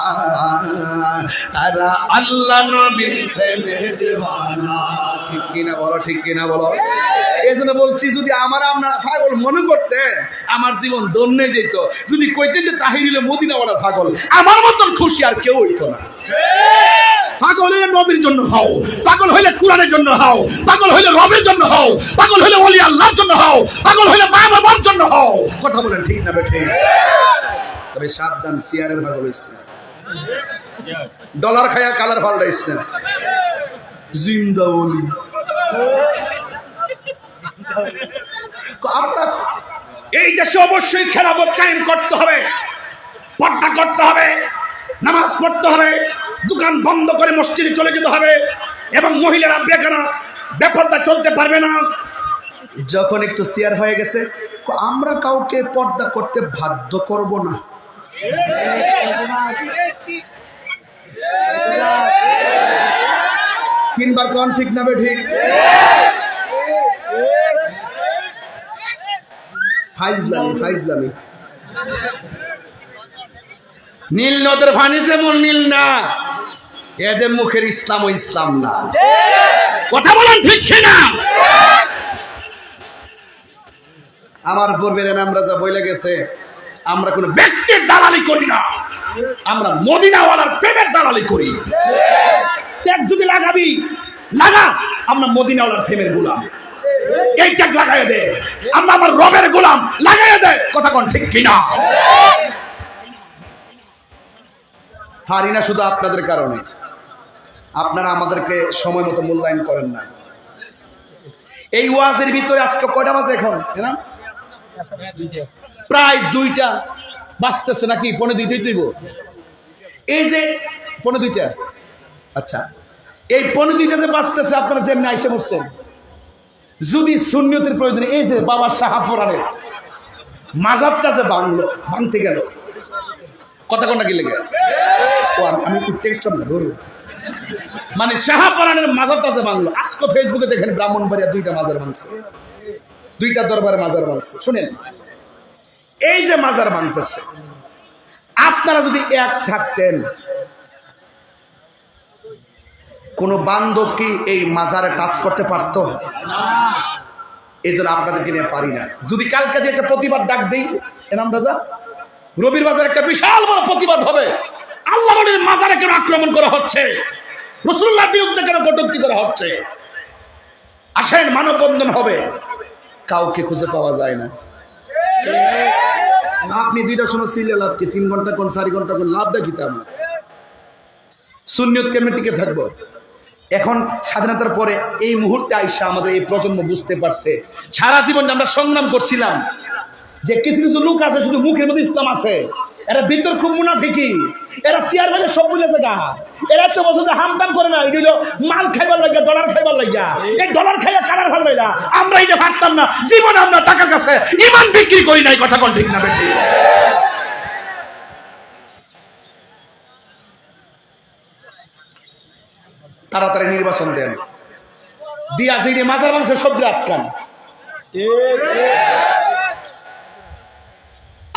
তারা আল্লাহ নবীর প্রেমে দিওয়ানা। ঠিক কিনা বলো, ঠিক কিনা বলো? এই জন্য বলছি, যদি আপনারা পাগল মনে করতেন, আমার জীবন ধন্য যেত। যদি কইতেন যে তাহির হইলে মদিনাওয়ালার পাগল, আমার মতন খুশি আর কেউ হইতো না। পাগল হইলে নবীর জন্য হও, পাগল হইলে কোরআনের জন্য হও, পাগল হইলে রবের জন্য হও, পাগল হইলে ওলি আল্লাহর জন্য হও, পাগল হইলে মা বাবার জন্য হও। কথা বলেন ঠিক না বেঠিক? তবে সাবধান, সিয়ারের পাগল হইস না, ডলার খায়া কালার পাল্টাইস না। জিন্দা ওলি আমরা এই দেশে অবশ্যই খেলাফত কায়েম করতে হবে, পর্দা করতে হবে, নামাজ পড়তে হবে, দোকান বন্ধ করে মসজিদে চলে যেতে হবে, এবং মহিলারা বেপর্দা চলতে পারবে না। যখন একটু শেয়ার হয়ে গেছে, আমরা কাউকে পর্দা করতে বাধ্য করব না। তিনবার কোন ঠিক না বেঠিক? ফাইজলামি ফাইজলামি। নীল নদের পানি যেমন নীল না, এদের মুখের ইসলাম ও ইসলাম না। কথা বলেন ঠিক কিনা? আমার পূর্বের আমরা যা বইলে গেছে, আমরা কোন ব্যক্তির দালালি করি না, আমরা মদিনাওয়ালার প্রেমের দালালি করি। ট্যাগ যদি লাগাবি লাগা, আমরা মদিনাওয়ালার প্রেমের গোলাম। এই ট্যাগ লাগাই দে, আমরা আমার রবের গোলাম লাগাই দে। কথা কোন ঠিক কিনা? পারি না শুধু আপনাদের কারণে, আপনারা আমাদেরকে সময় মতো মূল্যায়ন করেন না। এই ওয়াজের ভিতরে আজকে কয়টা বাজে এখন? প্রায় 2টা বাজতেছে নাকি? 1:45 তুইব। এই যে 1:45, আচ্ছা এই 1:45 যে বাজতেছে, আপনারা যেমনি আইসে বসছেন, যদি সুন্নিয়তের প্রয়োজনে এই যে বাবা শাহপুরানের মাজারটা যে ভাঙতে গেল, কথা কোনটা কি লেগে? ও আমি টেক্সট করলাম ধরুন, মানে শাহপুরানের মাজারটা যে ভাঙলো, আজকে ফেসবুকে দেখেন ব্রাহ্মণবাড়িয়া 2টা মাজার ভাঙছে, 2টা দরবারে মাজার ভাঙছে। শুনেন, এই যে মাজার ভাঙতেছে, আপনারা যদি এক থাকতেন, কোন বান্ধব কি এই মাজারে টাচ করতে পারত? এই জন্য আপনাদেরকে নিয়ে পারি না। যদি কালকে দিয়ে একটা প্রতিবাদ ডাক দিই, আমরা যা রবির বাজার একটা বিশাল বড় প্রতিবাদ হবে, আল্লাহ নবীর মাজারে কেন আক্রমণ করা হচ্ছে, রাসূলুল্লাহর বিরুদ্ধে কেন কটূক্তি করা হচ্ছে, আসেন মানববন্ধন হবে। কাউকে খুঁজে পাওয়া যায় না। আপনি 2টার সময় ছিলে লাভ কি? 3 ঘন্টা কোন 4 ঘন্টা কোন লাভ দেখিতে? আমরা সুন্নিয়ত কেমনে টিকে থাকবো? এখন স্বাধীনতার পরে এই মুহূর্তে আইসা আমাদের এই প্রজন্ম বুঝতে পারছে, সারা জীবন আমরা সংগ্রাম করছিলাম যে কিছু কিছু লোক আছে শুধু মুখের মধ্যে ইসলাম আছে, এরা ভিতর খুব মুনাফিকি, এরা শেয়ার বাজার সব বুঝেছে গা, এরা তো বছর হামদাম করে না, এগুলো মাল খাইবার লাগিয়া, ডলার খাইবার লাগিয়া, এই ডলার খাইয়া কারার ভালো না। আমরা এটা ভাবতাম না, জীবনে আমরা টাকার কাছে ইমান বিক্রি করি নাই। কথা কোন ঠিক না বেটি? তাড়াতাড়ি নির্বাচন দেন, দিয়া জিডি মাজার মানুষের শব্দ আটকান।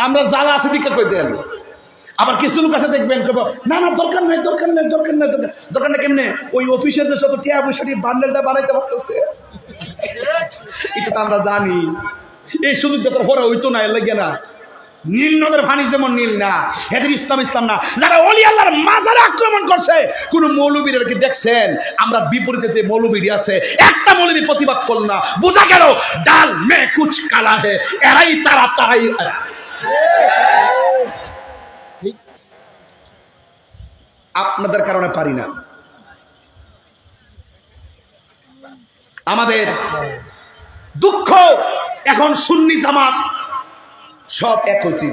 আমরা জ্বালা আছে দিকে কই দেন। আবার কিছু লোক আছে দেখবেন, না না দরকার নাই, দরকার নাই, দরকার নাই, দরকার নাই। কেমনে? ওই অফিসের যে শত টিয়া পয়সা দিয়ে বান্ডেলটা বানাইতে পারতেছে, এটা তো আমরা জানি। এই সুযোগ বেতর পরে হইতো না, এর লাগে না। নীল নদের পানি যেমন নীল না, এদের ইসলাম ইসলাম না। যারা ওলি আল্লাহর মাজারে আক্রমণ করছে, কোন মৌলবীর কি দেখছেন? আমরা বিপরীতে যে মৌলবী আছে, একটা মৌলবী প্রতিবাদ করল না, বোঝা গেল ডাল মে কুচ কালা হে, এরাই তারা, তারাই এরা। আপনাদের কারণে পারি না। আমাদের দুঃখ, এখন সুন্নি জামাত সব এক হইতে।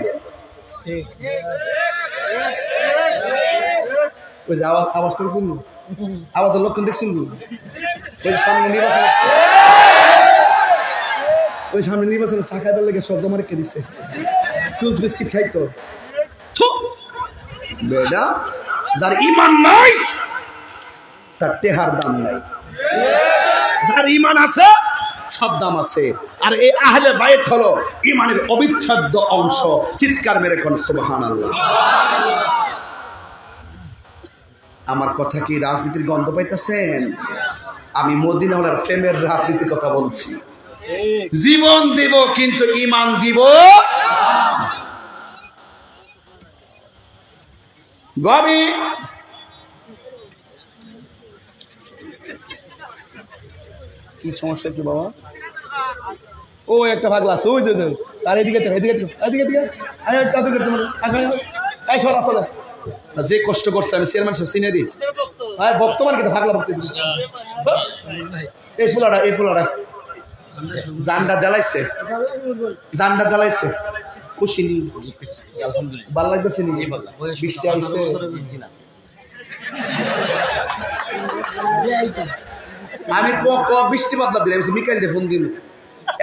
ওই যে আওয়াজটা দেখছেন, আওয়াজের লক্ষণ দেখছেন, ওই সামনে নির্বাচন, ওই সামনে নির্বাচনে চা খাইবার লেগে সব জমা রেখে দিচ্ছে, টুস বিস্কিট খাইতো। বেটা, যার ইমান নাই তার টেহার দাম নাই, যার ইমান আছে সব দাম আছে। আর এই আহলে বাইত হলো ইমানের অবিচ্ছেদ্য অংশ। চিৎকার মেরে কোন সুবহানাল্লাহ। আমার কথা কি রাজনীতির গন্ধ পাইতেছেন? আমি মদিনাওয়ালার প্রেমের রাজনীতির কথা বলছি। জীবন দিব কিন্তু ইমান দিব। গবি কি সমস্যা কি বাবা? ও একটা ভাগলা আছে, ওই যে তার এদিকে এদিকে এদিকে এদিকে আসলে যে কষ্ট করছে আমি চেয়ারম্যান সাহেব চিনে দিই। হ্যাঁ বর্তমান কিন্তু ভাগলা ভক্তি এই ফুলাটা, এই ফুলাটা জানটা দেলাইছে, জানটা দেলাইছে। খুশি নি? ভালো লাগতেছে নি? বৃষ্টি আইছে, আমি বৃষ্টি বদলা দিলাম, মিকাইল দিয়ে ফোন দিল।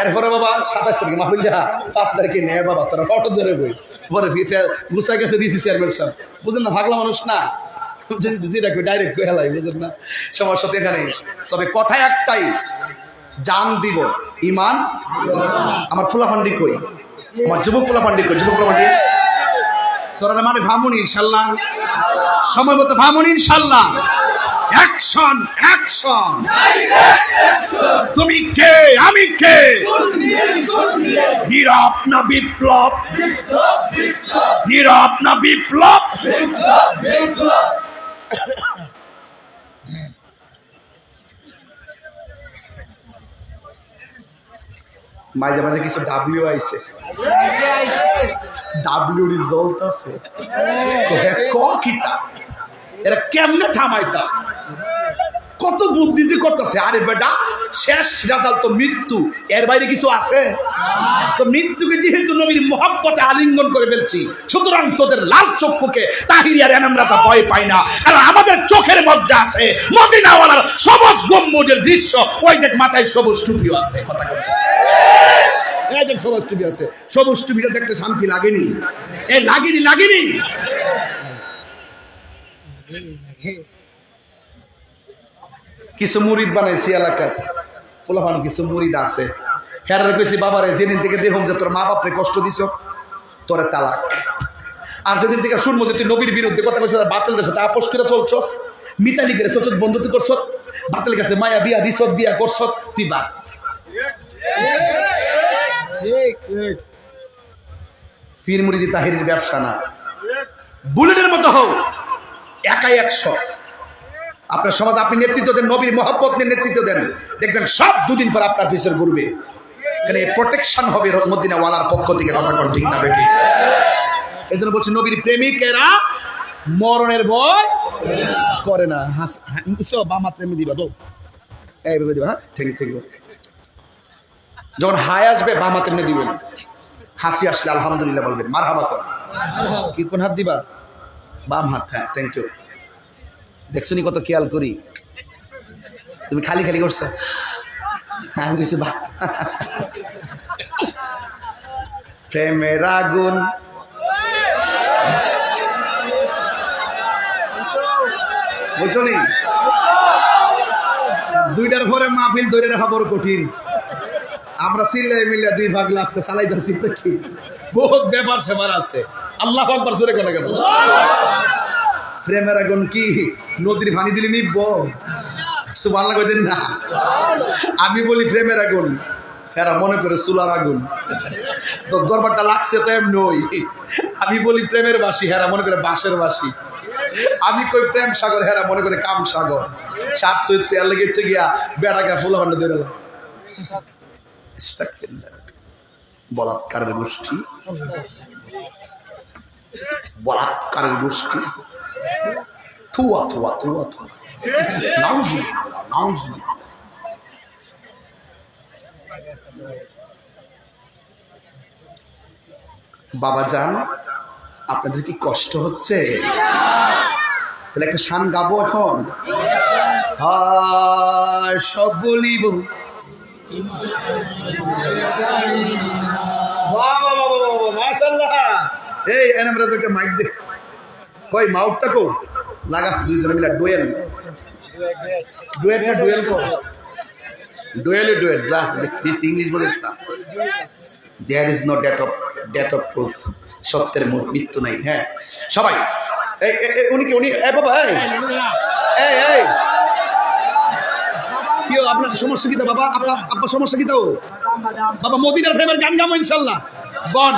এরপরে বাবা 27 তারিখে মাহফিল যা, 5 তারিখে নেয় বাবা তোরা ফটো ধরে বই, পরে গুছাই গেছে দিয়েছি চেয়ারম্যান সাহেব। বুঝলেন না, ভাগলা মানুষ না, যেটা ডাইরেক্ট হেলাই, বুঝলেন না, সমস্যা তো এখানে। তবে কথা একটাই, জান দিব ইমান। আমার ফুলাফান্ডি কই? আমার যুবক ফুলাফান্ডি কই? যুবক ফুলাফান্ডি তোরা মানে ভামুনি ইনশাল্লাহ, সময় মতো ভামুনি ইনশাল্লাহ। Action action. তুমি কে আমি কে? নীরব না বিপ্লব? নীরব না বিপ্লব? মাঝে মাঝে কিছু ডাব্লিউ আইছে, ডাব্লিউ রিজল্ট আছে, এরা কেমনে থামাইতা? কত বুদ্ধি যে করতেছে। আরে বেটা, শেষ রেজাল্ট তো মৃত্যু, এর বাইরে কিছু আছে? তো মৃত্যুকে যেহেতু নবীর মহব্বতে আলিঙ্গন করে ফেলছি, সুতরাং তোদের লাল চক্ষুকে তাহির আর এনাম রাজা ভয় পায় না। কারণ আমাদের চোখের মধ্যে আছে মদিনাওয়ালার সবুজ গম্বুজের দৃশ্য। ওই দেখ মাথায় সবুজ টুপিও আছে। কথা বলতে সবুজ টুপি আছে, সবুজ টুপিটা দেখতে শান্তি লাগেনি? লাগেনি। কিছু মুরিদ বানাইছি এলাকার পোলাপান, কিছু মুরিদ আছে। হেরারে কইছি, বাবারে যেদিন থেকে দেখুন যে তোর মা বাপরে কষ্ট দিছ, তোরে তালাক। আর যেদিন থেকে শুনবো যে তুই নবীর বিরুদ্ধে কথা কইছ, বাতিলদের সাথে আপোষ করে চলছস, মিতালি করে চলছ, বন্ধুত্ব করছ, বাতিল কাছে মায়া বিয়া দিছ, বিয়া করছ, তুই বাদ। পীর মুরিদি তাহিরের ব্যবসা না। বুলেটের মতো হও, একাই 100। আপনার সমাজ আপনি নেতৃত্ব দেন, নবীর মহব্বত নিয়ে নেতৃত্ব দেন, দেখবেন সব দুদিন পর আপনার পিছনে ঘুরবে। এখানে প্রোটেকশন হবে মদিনাওয়ালার পক্ষ থেকে। কথা কোন ঠিক না বেটি? এই জন্য বলছি, নবীর প্রেমিকেরা মরণের ভয় করে না। বামা প্রেমী দিবা তো, এইভাবে দিবা। হ্যাঁ, ঠিক ঠিক। যখন হাই আসবে বাম হাতে এনে দিবেন, হাসি আসলে আলহামদুলিল্লাহ বলবেন, মারহাবা কর। কি কোন হাত দিবা? বাম হাত। হ্যাঁ, থ্যাংক ইউ। দেখছো নি কত খেয়াল করি? তুমি খালি খালি করছো, আমি কিছু প্রেমের আগুন বুঝতো নি? 2টার পরে মাহফিল ধরে রাখা বড় কঠিন। আমরা চিল্লাই মিল্লা 2 ভাগ আজকে চালাইতেছি কি বহুত ব্যাপার সেবার আছে। আল্লাহ আকবার জোরে কোন কেন? প্রেমের আগুন কি নদীর পানি দিলে নিবব? সুবহানাল্লাহ কইতেন না? আমি বলি প্রেমের আগুন, এরা মনে করে চুলার আগুন। তো দরবারটা লাগছে তো এমনই। আমি বলি প্রেমের বাসি, হেরা মনে করে বাঁশের বাসি। আমি কই প্রেম সাগর, হেরা মনে করে কাম সাগর। 700 তেল লেগে গিয়া বেড়াকে ফুলা ভান্ডা ধরে গেল। বলাৎকারের গোষ্ঠী, বলাৎকারের গোষ্ঠী। থুয়া থুয়া থুয়া থুয়া। নাউজুবিল্লাহ, নাউজুবিল্লাহ। বাবা জান, আপনাদের কি কষ্ট হচ্ছে? তাহলে একটা শান গাবো এখন। সব বলিব এই এনাম রাজাকে মাইক দে, কই মাউটটা কো লাগা, দুইজনে মিলা ডুয়েল। ডুয়েট না ডুয়েল কো? ডুয়েল যা ইংলিশ বলিস না। There is no death of truth. সত্যের মৃত্যু নাই। হ্যাঁ সবাই, উনি কি উনি বাবা, এই কি আপনার সমস্যা কি তো বাবা? আপনার সমস্যা কি তো বাবা? মদিনার প্রেমের গান গামো ইনশাল্লাহ। বন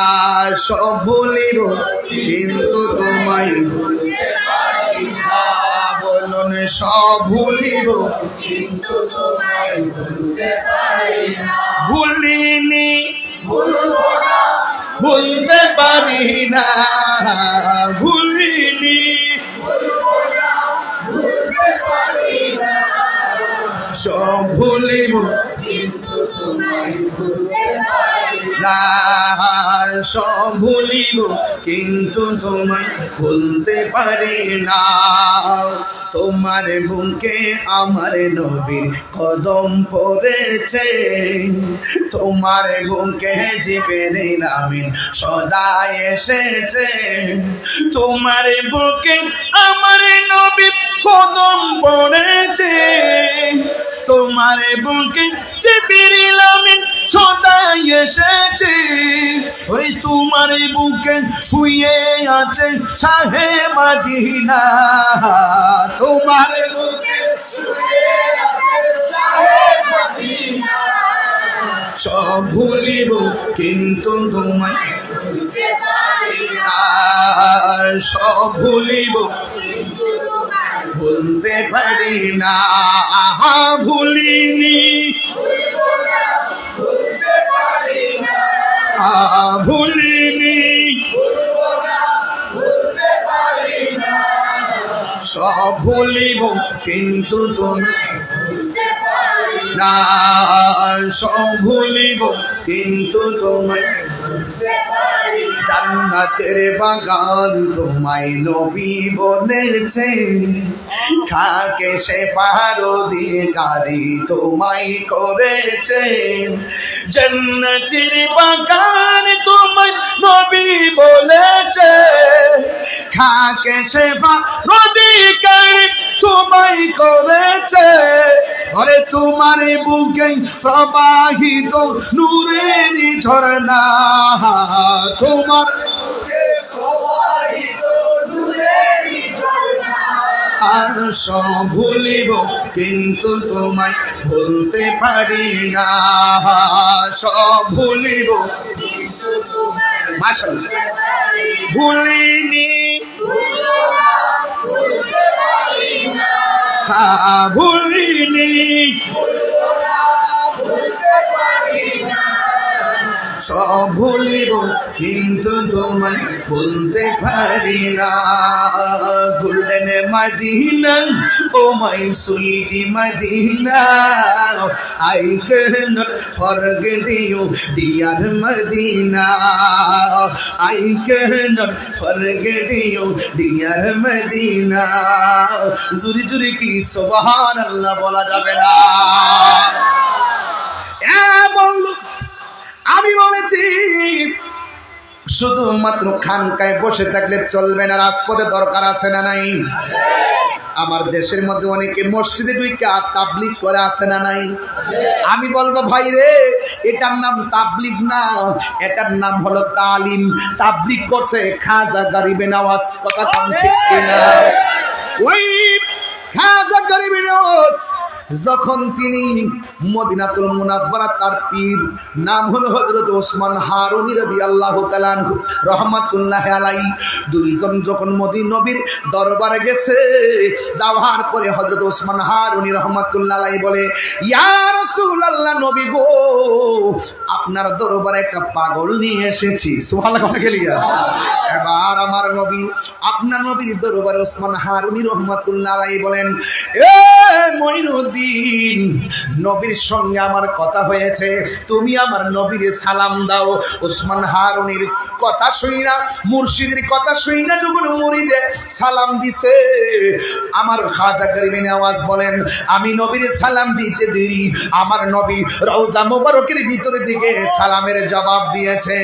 আর সব ভুলিব কিন্তু তোমায় বলুন, সব ভুলিব কিন্তু তোমায় ভুলতে পারি না। ভুলিনি ভুলতে পারি না, ভুলিনি ভুলতে পারি না। সব ভুলিব কিন্তু তোমায় ভুলতে পারি না, সব ভুলিব কিন্তু তোমায় ভুলতে পারি না। তোমার বুকে আমার নবীর কদম পড়েছে, তোমার বুকে জিবরিল আমিন সদা এসেছে। তোমার বুকে আমার নবীর কদম পড়েছে, তোমার বুকে জিবরিল আমিন সদাই এসেছে ওই তোমার বুকে শুয়ে আছে শাহে মদিনা তোমার বুকে শুয়ে আছে শাহে মদিনা সব ভুলিব কিন্তু তোমায় ভুলতে পারি না সব ভুলিব কিন্তু তোমায় ভুলতে পারি না ভুলিনি ভুলবো না ভুলতে পারি না ভুলিনি ভুলবো না ভুলতে পারি না সব ভুলিব কিন্তু তোমায় ভুলতে পারি না সব ভুলিব কিন্তু তোমায় ভুলতে পারি না জান্নাতের বাগান তোমায় নবী বলেছে খাকে সে পারোদিকারী তোমায় করেছে জান্নাতের বাগান তোমায় নবী বলেছে খাকে সে পারোদিকারী তোমায় করেছে আরে তোমার বুকে প্রবাহিত নূরের ঝরনা তোমার বুকে প্রবাহিত নূরের ঝরনা আর সব ভুলিব কিন্তু তোমায় ভুলতে পারি না সব ভুলিব কিন্তু তোমায় মাশাআল্লাহ ভুলিনি ভুলতে পারি না ভুলিনি ভুলবো না ভুলতে পারি না সব ভুলিব কিন্তু তোমায় ভুলতে পারি না golden Medina O my sweet Medina I cannot forget you dear Medina I cannot forget you dear Medina জুরি জুরি কি সুবহানাল্লাহ বলা যাবে না বন্ধু আমি বলেছি শুধুমাত্র খানকায় বসে থাকলে চলবে না রাজপথে দরকার আছে না নাই আমার দেশের মধ্যে অনেকে মসজিদে ঢুইকা তাবলিগ করে আছে না নাই আমি বলবো ভাই রে এটার নাম তাবলিগ না এটার নাম হলো তালিম তাবলিগ করছে খাজা গরিবে নওয়াজ কথা কোন ঠিক কিনা ওই খাজা গরিবে নওয়াজ যখন তিনি মদিনাতুল মুনাব্বারা তার পীর নাম হলো হযরত ওসমান হারুনি রাদিয়াল্লাহু তাআলা আনহু রাহমাতুল্লাহি আলাইহি দুইজন যখন নবীর দরবারে গেছে যাওয়ার পরে হযরত ওসমান হারুনি রাহমাতুল্লাহি আলাইহি বলে ইয়া রাসূলুল্লাহ নবী গো আপনার দরবারে একটা পাগল নিয়ে এসেছি সুবহানাল্লাহ কে লিয়া এবার আমার নবী আপনার নবীর দরবারে ওসমান হারুনি রাহমাতুল্লাহি আলাইহি বলেন এ মঈনুদ্দিন নবীর সঙ্গে আমার কথা হয়েছে তুমি আমার নবীরে সালাম দাও ওসমান হারুনির কথা শুইনা মুর্শিদের কথা শুইনা যখন মুরিদে সালাম দিছে আমার খাজা গরিবে নওয়াজ বলেন আমি নবীরে সালাম দিতে দিই আমার নবী রওজা মোবারকের ভিতরের দিকে সালামের জবাব দিয়েছে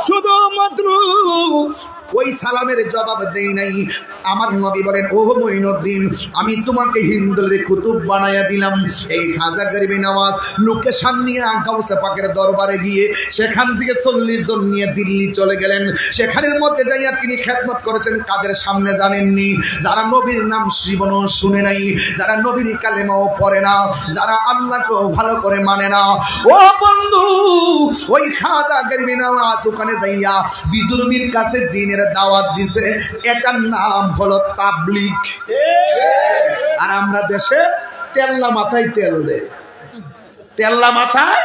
শুধুমাত্র ওই সালামের জবাব দেই নাই আমার নবী বলেন ও মঈনুদ্দিন আমি তোমাকে হিন্দুদের কুতুব বানায়া দিলাম এই খাজা গরিবে নওয়াজ লোকেশন নিয়ে গাউসে পাকের দরবারে গিয়ে সেখান থেকে 40 জন নিয়ে দিল্লি চলে গেলেন সেখানের মধ্যে যাইয়া তিনি খেদমত করেছেন কাদের সামনে জানেননি যারা নবীর নাম জীবনও শুনে নাই যারা নবীর কালেমাও পড়ে না যারা আল্লাহকে ভালো করে মানে না ও বন্ধু ওই খাজা গরিবে নওয়াজ ওখানে যাইয়া বিদুরমির কাছে দিনের দাওয়াত দিছে এটার নাম হলো তাবলিগ আর আমরা দেশে তেল্লা মাথায় তেল দেয় তেল্লা মাথায়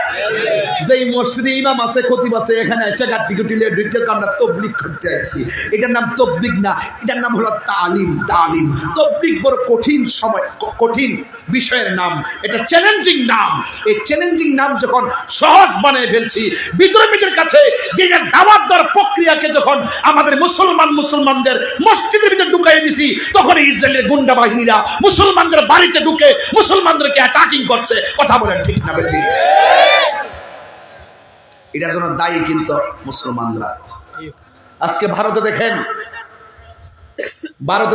যেই মসজিদে ইমাম আছে খতিব আছে এখানে এসে গাটি গুটিলে ঢুকে আমরা তাবলীগ করতে আসছি এটার নাম তাবলীগ না এটার নাম হলো তালিম তালিম তাবলীগ বড় কঠিন সময় কঠিন বিষয়ের নাম এটা চ্যালেঞ্জিং নাম এই চ্যালেঞ্জিং নাম যখন সহজ বানিয়ে ফেলছি বিদ্রোহীদের কাছে দিনের দাওয়াত দেওয়ার প্রক্রিয়াকে যখন আমাদের মুসলমানদের মসজিদের ভিতরে ঢুকাই দিছি তখন ইসরায়েলের গুন্ডা বাহিনীরা মুসলমানদের বাড়িতে ঢুকে মুসলমানদেরকে অ্যাটাকিং করছে কথা বলেন ঠিক না বেঠিক এটার জন্য দায়ী কিন্তু মুসলমানরা আজকে ভারতে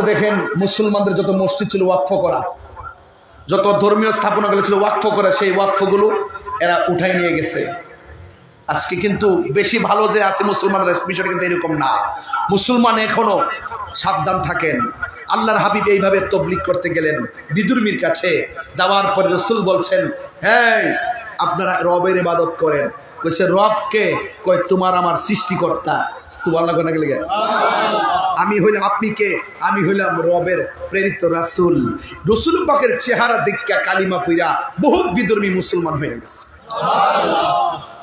দেখেন মুসলমানদের যত মসজিদ ছিল ওয়াকফ করা যত ধর্মীয় স্থাপনাগুলো ছিল ওয়াকফ করে, সেই ওয়াকফগুলো এরা উঠাই নিয়ে গেছে। আজকে কিন্তু বেশি ভালো যে আছে মুসলমানদের, বিষয়টা কিন্তু এরকম না। মুসলমান এখনো সাবধান থাকেন। আল্লাহর হাবিব এইভাবে তবলিগ করতে গেলেন বিদুর্মীর কাছে, যাওয়ার পরে রাসূল বলছেন, হ্যাঁ আপনারা রবের ইবাদত করেন। কইছে রবকে? কয় তোমার আমার সৃষ্টিকর্তা। সুবহানাল্লাহ কোনা গেলে আমি হইলাম, আপনি কে? আমি হইলাম রবের প্রেরিত রাসূল। রাসূল পাকের চেহারা দেখা কালিমা পইরা বহুত বিধর্মী মুসলমান হয়ে গেছে।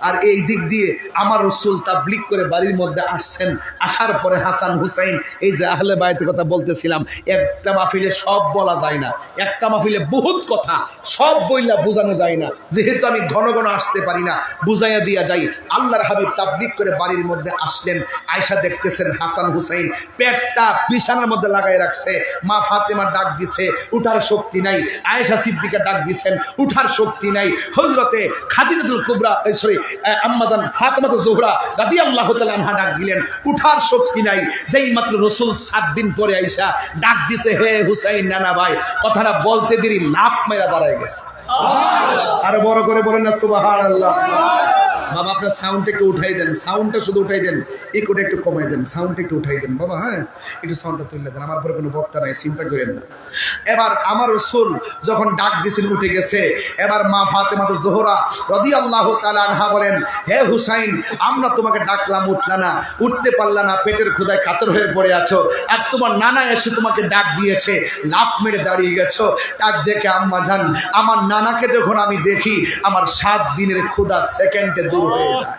আর এই দিক দিয়ে আমার রাসূল তাবলীগ করে বাড়ির মধ্যে আসছেন। আসার পরে হাসান হুসাইন, এই যে আহলে বায়তের কথা বলতেছিলাম, একটা মাহফিলে সব বলা যায় না, একটা মাহফিলে বহুত কথা সব বইলা বোঝানো যায় না। যেহেতু আমি ঘন ঘন আসতে পারি না, বুঝাইয়া দিয়া যাই। আল্লাহর হাবিব তাবলীগ করে বাড়ির মধ্যে আসলেন। আয়েশা দেখতেছেন হাসান হুসাইন পেটটা বিছানার মধ্যে লাগাই রাখছে। মা ফাতেমা ডাক দিছে, উঠার শক্তি নাই। আয়েশা সিদ্দিকা ডাক দিছেন, উঠার শক্তি নাই। হযরতে খাদিজাতুল কুবরা, সরি আম্মাদান ফাতেমা জোহরা রাদিয়াল্লাহু তাআলা আনহা ডাক দিলেন, উঠার শক্তি নাই। যেই মাত্র রাসূল 7 দিন পরে আয়েশা ডাক দিছে, হে হুসাইন নানা ভাই, কথাটা বলতে দেরি লাফ মেরা দাঁড়ায় গেছে। আরো বড় করে বলেন না সুবহানাল্লাহ। বাবা আপনার সাউন্ডটা একটু উঠাই দেন, সাউন্ডটা শুধু উঠাই দেন, ইকোটা একটু কমাই দেন, সাউন্ডটা একটু উঠাই দেন বাবা। হ্যাঁ একটু সাউন্ডটা তুলে দেন, আমার পরে কোনো বক্তা নাই, চিন্তা করেন না। এবার আমার রাসূল যখন ডাক দিয়েছেন উঠে গেছে। এবার মা ফাতেমা জোহরা রাদিয়াল্লাহু তাআলা আনহা বলেন, হে হুসাইন আমরা তোমাকে ডাকলাম, উঠলা না, উঠতে পারলা না, পেটের ক্ষুধায় কাতর হয়ে পড়ে আছো, আর তোমার নানা এসে তোমাকে ডাক দিয়েছে, লাফ মেরে দাঁড়িয়ে গেছো। ডাক দেখে আম্মা জান, আমার নানাকে যখন আমি দেখি আমার 7 দিনের ক্ষুধা সেকেন্ডে দূর হয়ে যায়।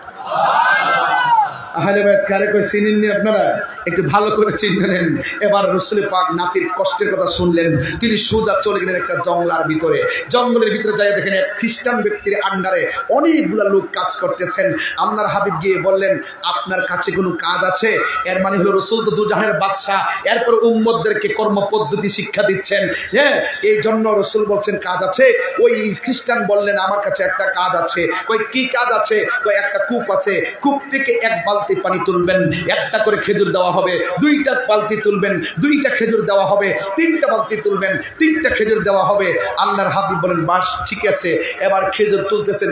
আহলে বাইত কারে কই চিনেননি আপনারা? একটু ভালো করে চিনে নেন। এবার রাসূল পাক নাতির কষ্টের কথা শুনলেন, তিনি সোজা চলে গেলেন একটা জঙ্গলার ভিতরে। জঙ্গলের ভিতরে যাই দেখেন এক খ্রিস্টান ব্যক্তির আন্ডারে অনেকগুলা লোক কাজ করতেছেন। আল্লাহর হাবিব গিয়ে বললেন, আপনার কাছে কোনো কাজ আছে? এর মানে হলো রাসূল তো দুজাহানের বাদশা, এরপর উম্মতদেরকে কর্ম পদ্ধতি শিক্ষা দিচ্ছেন। হ্যাঁ এই জন্য রাসূল বলছেন কাজ আছে। ওই খ্রিস্টান বললেন, আমার কাছে একটা কাজ আছে। কই কি কাজ আছে? কই একটা কূপ আছে, কূপ থেকে এক বালতি পানি তুলবেন, একটা করে খেজুর দেওয়া হবে। 2টা বালতি তুলবেন, 2টা খেজুর দেওয়া হবে। 3টা বালতি তুলবেন, 3টা খেজুর দেওয়া হবে। আল্লাহর হাবিব বলেন, বাস ঠিক আছে। এবার খেজুর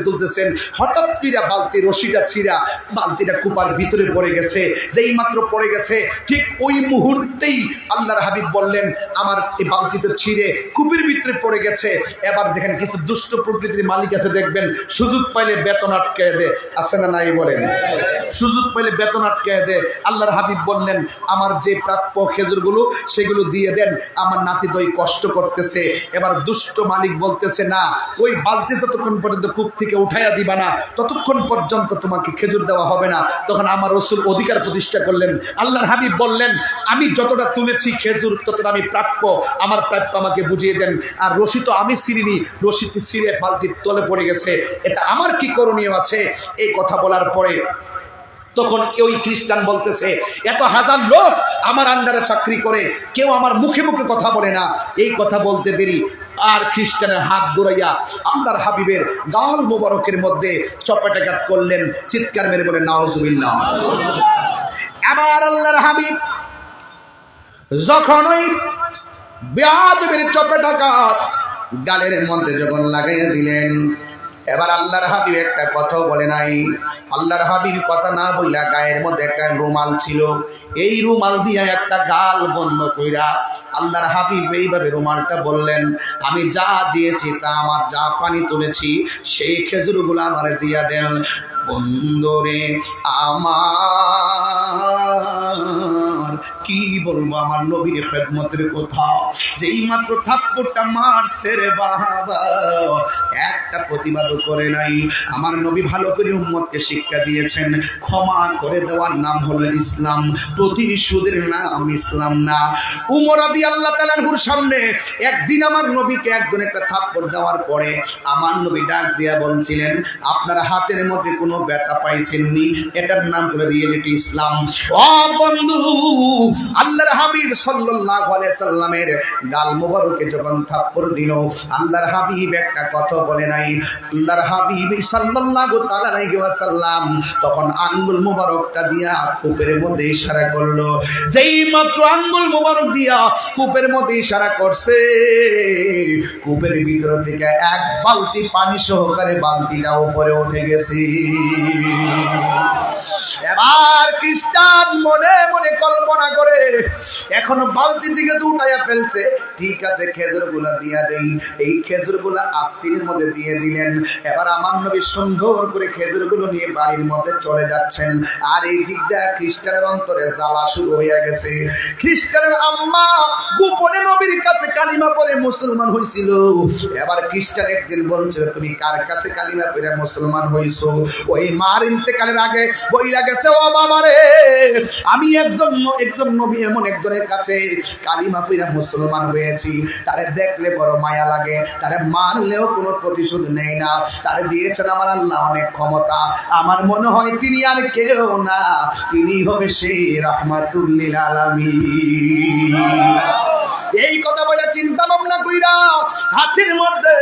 তুলতেছেন, হঠাৎ করে বালতির রশিটা ছিঁড়া বালতিটা কুপার ভিতরে পড়ে গেছে। যেই মাত্র পড়ে গেছে, ঠিক ওই মুহূর্তেই আল্লাহর হাবিব বললেন, আমার এই বালতিতে ছিঁড়ে কূপের ভিতরে পড়ে গেছে। এবার দেখেন কিছু দুষ্ট প্রকৃতির মালিক আছে, দেখবেন সুযোগ পাইলে বেতন আটকায় দেয়, আছে না নাই বলেন? সুযোগ পাইলে বেতন আটকায় দেয়। আল্লাহর হাবিব বললেন, আমার যে প্রাপ্য খেজুরগুলো সেগুলো দিয়ে দেন, আমার নাতি দই কষ্ট করতেছে। এবার দুষ্ট মালিক বলতেছে, না ওই বালতি যতক্ষণ পর্যন্ত কূপ থেকে উঠাইয়া দিবা না ততক্ষণ পর্যন্ত তোমাকে খেজুর দেওয়া হবে না। তখন আমার রাসূল অধিকার প্রতিষ্ঠা করলেন। আল্লাহর হাবিব বললেন, আমি যতটা তুলেছি খেজুর ততটা আমি প্রাপ্য, আমার প্রাপ্য আমাকে বুঝিয়ে দেন। আর রশি তো আমি ছিঁড়িনি, রশিতে ছিঁড়ে বালতির তলে পড়ে গেছে, এটা আমার কি করণীয় আছে? এই কথা বলার পরে তখন ওই খ্রিস্টান বলতেছে, এত হাজার লোক আমার আন্ডারে চাকরি করে, কেউ আমার মুখে মুখে কথা বলে না। এই কথা বলতে দেরি আর খ্রিস্টানের হাত ঘুরাইয়া আল্লাহর হাবিবের গাল মোবারকের মধ্যে চপেটাঘাত করলেন। চিৎকার মেরে বলেন নাউজুবিল্লাহ। আমার আল্লাহর হাবিব যখন ওই বেয়াদবের চপেটাঘাত গালের মধ্যে যখন লাগাইয়া দিলেন, এবার আল্লাহর হাবিব একটা কথাও বলে নাই। আল্লাহর হাবিব কথা না বইলা গায়ের মধ্যে একটা রুমাল ছিল, এই রুমাল দিয়া একটা গাল বন্ধ কইরা আল্লাহর হাবিব এইভাবে রুমালটা বললেন, আমি যা দিয়েছি তা আমার যা পানি তুলেছি সেই খেজুরগুলো আমারে দিয়া দেন। বন্ধুরে আমার কি বলবো আমার নবীর খেদমতের কথা। যেই মাত্র থাপ্পড়টা মারছে রে বাবা, একটা প্রতিবাদও করে নাই। আমার নবী ভালো করে উম্মতকে শিক্ষা দিয়েছেন, ক্ষমা করে দেওয়ার নাম হলো ইসলাম, প্রতিশোধের নাম ইসলাম না। উমর রাদিয়াল্লাহু তাআলা আনহুর সামনে একদিন আমার নবীকে একজন একটা থাপ্পড় দেওয়ার পরে আমার নবী ডাক দিয়া বলছিলেন, আপনার হাতের মধ্যে কোনো ব্যথা পাইছেননি, এটার নাম হলো রিয়েলিটি ইসলাম। ও বন্ধু আল্লাহর হাবিব সাল্লাল্লাহু আলাইহি সাল্লামের গাল মোবারকে যখন থাপ্পড় দিল, আল্লাহর হাবিব একটা কথা বলে নাই। আল্লাহর হাবিব সাল্লাল্লাহু তাআলা আলাইহি ওয়াসাল্লাম তখন আঙ্গুল মোবারকটা দিয়া কূপের মধ্যে ইশারা করলো। যেই মাত্র আঙ্গুল মোবারক দিয়া কূপের মধ্যে ইশারা করছে, কূপের ভিতর থেকে এক বালতি পানি সহকারে বালতিটা উপরে উঠে গেছে। এবার খ্রিস্টান মনে মনে কল্পনা করে এখন বালতি থেকে উঠাইয়া ফেলছে, ঠিক আছে খেজুরগুলা দিয়া দেই। এই খেজুরগুলা আস্তিনের মধ্যে দিয়ে দিলেন। এবার আমার নবী সুন্দর করে খেজুরগুলো নিয়ে বাড়ির মধ্যে চলে যাচ্ছেন। আর এই দিক দিয়ে খ্রিস্টানের অন্তরে জ্বালা শুরু হয়ে গেছে। খ্রিস্টানের আম্মা গোপনে নবীর কাছে কালিমা পড়ে মুসলমান হয়েছিল। এবার খ্রিস্টান একদিন বলছিল, তুমি কার কাছে কালিমা পড়ে মুসলমান হইছো? ওই মার ইন্তেকালের আগে বইলা গেছে, ও বাবা রে, আমি একজন নবী এমন একজনের কাছে কালিমা পড়ে মুসলমান হয়েছি, তারে দেখলে বড় মায়া লাগে, তারে মারলেও কোনো প্রতিশোধ নেই না, তারে দিয়েছেন আমার আল্লাহ অনেক ক্ষমতা। আমার মনে হয় তিনি আর কেউ না, তিনি হবে সেই রাহমাতুল লিল আলামিন। এই কথা বলে চিন্তা ভাবনা কইরা হাতের মধ্যে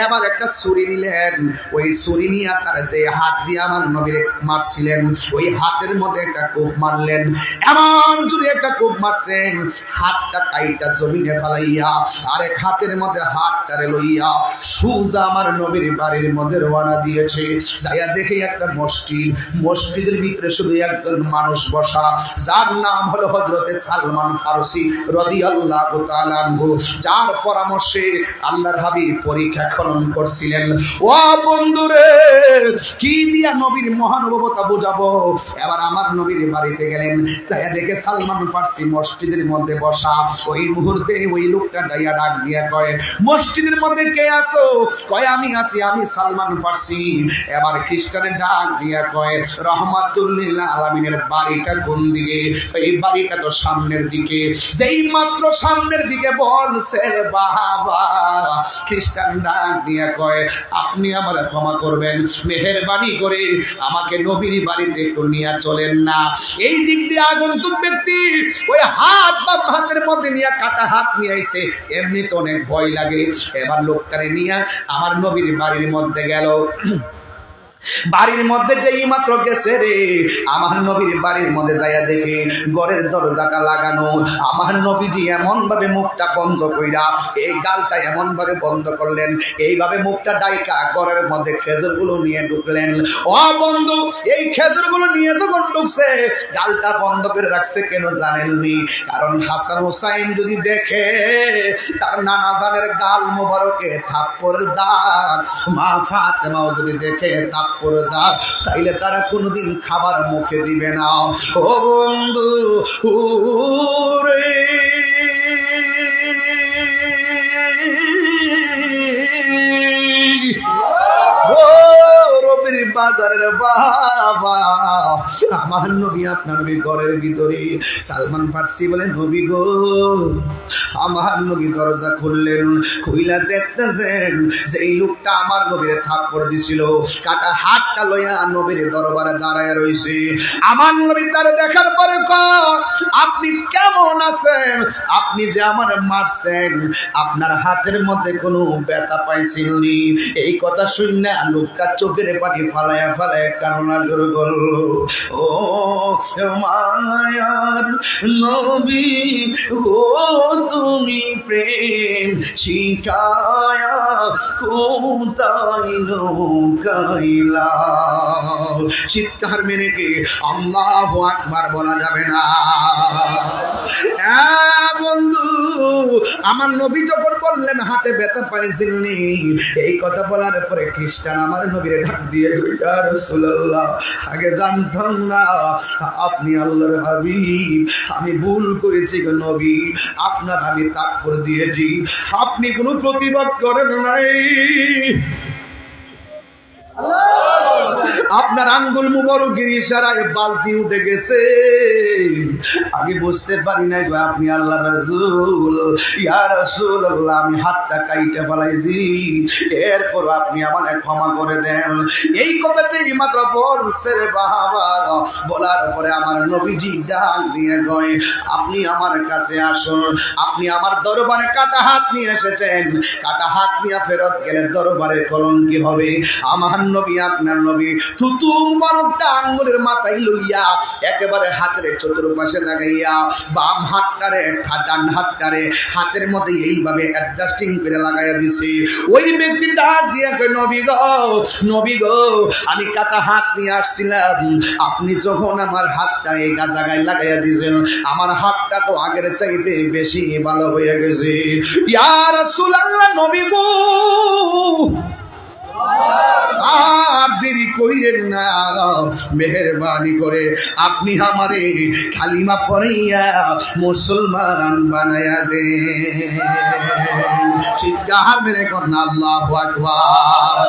এবার একটা ছুরি নিলেন। ওই ছুরি নিয়ে তার যে হাত দিয়ে আমার নবীর মারছিলেন, ওই হাতের মধ্যে একটা কোপ মারলেন। এমন জোরে একটা কোপ মারছেন, হাতটা কাইটা জমিনে ফেলাইয়া আরেক হাতের মধ্যে হাতটারে লইয়া সুজা আমার নবীর বাড়ির মধ্যে রওনা দিয়েছে। যাইয়া দেখে একটা মসজিদ, মসজিদের ভিতরে শুধু একজন মানুষ বসা, যার নাম হলো হযরতে সালমান ফারসি রাদিয়াল্লাহু তাআলা আনহু, যার পরামর্শে আল্লাহর হাবিব পরীক্ষা খনন করছিলেন। ও বন্ধুরে, কি দিয়া নবীর মহানুভবতা বোঝাবো? এবার আমার নবীর বাড়িতে গেলেন, যাইয়া দেখে সালমান ফারসি মসজিদের মধ্যে বসা। ওই মুহূর্তে ওই লোকটা ডাইয়া ডাক দিয়া কয়, মসজিদের মধ্যে কে আছো? কয়, আমি আছি, আমি সালমান ফারসি। এবার খ্রিস্টানের ডাক দিয়া কয়, রাহমাতুল লিল আলামিনের বাড়িটা কোন দিকে? এই বাড়িটা তো সামনের দিকে। যেই মাত্র সামনের দিকে বলছে বাবা, খ্রিস্টান ডাক দিয়া কয়, আপনি আমার ক্ষমা করবেন, মেহেরবানি করে আমাকে নবীর বাড়িতে একটু নিয়ে চলেন না। এই দিক দিয়ে আগন্তুক ব্যক্তি ওই হাত বাম হাতের মধ্যে নিয়ে কাটা হাত নিয়ে আইছে, এমনি তো অনেক ভয় লাগে। এবার লোকটারে নিয়ে আমার নবীর বাড়ির মধ্যে গেল। বাড়ির মধ্যে যেই মাত্র গেছে রে, আমার নবীর বাড়ির মধ্যে যাইয়া দেখে ঘরের দরজাটা লাগানো। আমার নবীজি এমন ভাবে মুখটা বন্ধ কইরা এই গালটা এমন ভাবে বন্ধ করলেন, এইভাবে মুখটা ডাইকা ঘরের মধ্যে খেজুরগুলো নিয়ে ঢুকলেন। ও বন্ধু, এই খেজুরগুলো নিয়ে যখন ঢুকছে, গালটা বন্ধ করে রাখছে কেন জানেননি? কারণ হাসান হুসাইন যদি দেখে তার নানা জানের গাল মোবারকে থাপ্পড়ের দাগ, মা ফাতেমাও যদি দেখে দাগ, তাইলে তারা কোনোদিন খাবার মুখে দিবে না। ও বন্ধু রে, বাজারের বাবা, আমার নবী আপনার নবী ঘরের ভিতরে। সালমান ফারসি বলে, নবী গো। আমার নবী দরজা খুললেন, খুইলা দেখতেছেন যে এই লোকটা আমার নবীর থাপ্পড় দিছিল, কাটা হাতটা লইয়া নবীর দরবারে দাঁড়ায় রইছে। আমার নবী তার দেখার পরে কয়, আপনি কেমন আছেন? আপনি যে আমার মারছেন, আপনার হাতের মধ্যে কোনো ব্যথা পাইছিলেন? এই কথা শুনে লোকটা চোখের পানি ফালায়া ফালায়া কান্না শুরু করলো। ও মায়ার নবী ও, তুমি প্রেম শিখায়া কোথায় লুকাইলা? চিৎকার মেরে কে আল্লাহু আকবার বলা যাবে না? বন্ধু, আমার নবী যখন বললেন হাতে ব্যথা পাইছিলেন, এই কথা বলার পরে খ্রিস্টান আমার নবীর ডাক দিয়ে, ইয়া রাসূলুল্লাহ, আগে জানতাম না আপনি আল্লাহর হাবিব, আমি ভুল করেছি গো নবী, আপনার আমি থাপ্পড় দিয়েছি, আপনি কোনো প্রতিবাদ করেন নাই। আপনার আঙ্গুল মুবারকের ইশারায় বালতি উঠে গেছে। আমি বুঝতে পারি না গো আপনি আল্লাহ রাসূল। ইয়া রাসূলুল্লাহ, আমি হাতটা কাইটা ফেলাইছি, এরপর আপনি আমাকে ক্ষমা করে দেন। এই কথাটাই মাত্র বলছে রে বাবা। বলার পরে আমার নবীজি ডাক দিয়ে কয়, আপনি আমার কাছে আসুন। আপনি আমার দরবারে কাটা হাত নিয়ে এসেছেন, কাটা হাত নিয়ে ফেরত গেলে দরবারে কলঙ্কি হবে। আমার নবী, আপনার নবী থুতু মুবারকটা আঙ্গুলের মাথায় লইয়া একেবারে হাতের চতুর্পাশে লাগাইয়া বাম হাতটারে ডান হাতটারে হাতের মধ্যে এইভাবে অ্যাডজাস্টিং করে লাগাইয়া দিছে। ওই ব্যক্তি ডাক দিয়ে কয়, নবী গো, নবী গো, আমি কাটা হাত নিয়ে আসছিলাম, আপনি যখন আমার হাতটা এই জায়গায় লাগাইয়া দিয়েছেন, আমার হাতটা তো আগের চাইতে বেশি ভালো হয়ে গেছে। ইয়া রাসূলুল্লাহ, নবী গো, আর দেরি কইরেন না, মেহেরবানি করে আপনি আমারে কালিমা পড়াইয়া মুসলমান বানায়া দেন। চিৎকার মেরে কন্যা আল্লাহু আকবার।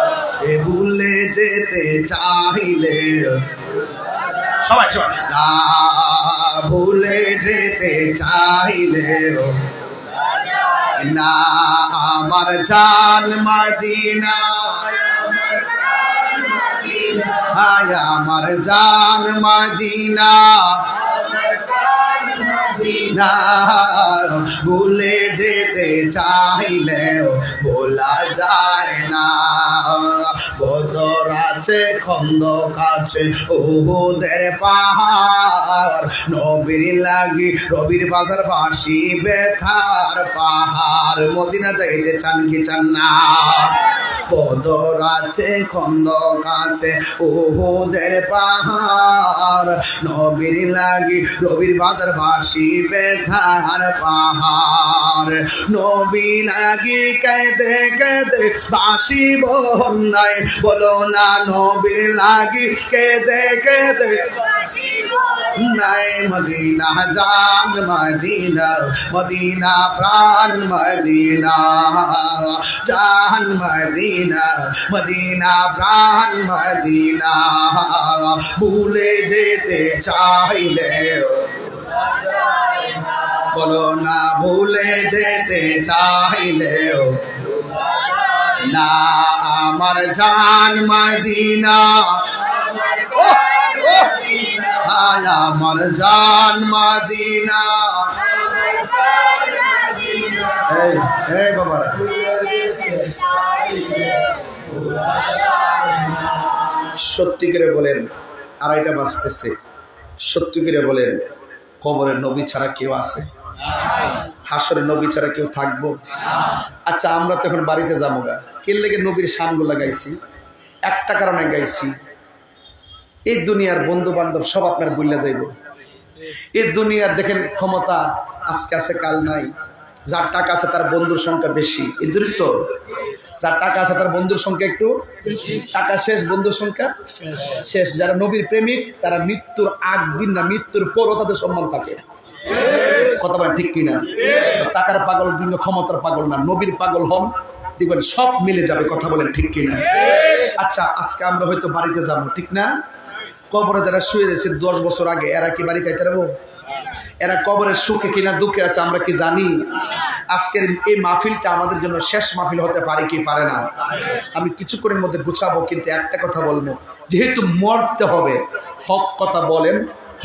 এ ভুলে যেতে চাইলে সবাই সবাই না ভুলে যেতে চাইলে না আমার জান মদিনা, হায় আমার জান মদিনা, না ভুলে যেতে চাইলেও ভোলা যায় না। বদর আছে, খন্দক আছে, উহুদের পাহাড়, নবীর লাগি রবির বাজার বাসি ব্যথার পাহাড়। মদিনা যাইতে চান কি চান না? বদর আছে, খন্দক আছে, উহুদের পাহাড়, নবীর লাগি রবির বাজার বাসি ব্যথার পাহাড়। নবী লাগি কেঁদে কেঁদে বাসি বন্যায়, বলো না নবী লাগি কেঁদে কেঁদে নাই। মদিনা জান মদিনা, মদিনা প্রাণ মদিনা, জান মদিনা, মদিনা প্রাণ মদিনা। ভুলে যেতে চাইলে বলো না, ভুলে যেতে চাইলেও না আমার জান মদিনা, আমার জান মদিনা। এই বাবারা, সত্যি করে বলেন, আড়াইটা বাজতেছে, সত্যি করে বলেন, কবরের নবী ছাড়া কেউ আছে? হাসরের নবী ছাড়া কেউ থাকবো? আচ্ছা, আমরা তো এখন বাড়িতে যাবো গা, কে লেগে নবীর শানগুলা গাইছি? একটা কারণে গাইছি, এই দুনিয়ার বন্ধু বান্ধব সব আপনার বইলা যাইব। এই দুনিয়ার দেখেন ক্ষমতা আজকে আছে কাল নাই, যার টাকা আছে তার বন্ধুর সংখ্যা বেশি, এই দূরত্ব। যার টাকা আছে তার বন্ধুর সংখ্যা একটু টাকা শেষ, বন্ধুর সংখ্যা শেষ। যারা নবীর প্রেমিক তারা মৃত্যুর আগ দিন না মৃত্যুর পরও তাদের সম্মান থাকে। কথা বলেন ঠিক কিনা? টাকার পাগল বিভিন্ন ক্ষমতার পাগল না, নবীর পাগল হন, দেখবেন সব মিলে যাবে। কথা বলেন ঠিক কিনা? আচ্ছা, আজকে আমরা হয়তো বাড়িতে যাবো, ঠিক না? কবরে যারা শুয়ে রয়েছে 10 বছর আগে, এরা কি বাড়ি খাইতে পারবো? এরা কবরের সুখে কিনা দুঃখে আছে আমরা কি জানি? আজকের এই মাহফিলটা আমাদের জন্য শেষ মাহফিল হতে পারে কি পারে না? আমি কিছুক্ষণের মধ্যে গুছাবো, কিন্তু একটা কথা বলবো, যেহেতু মরতে হবে, হক কথা বলেন,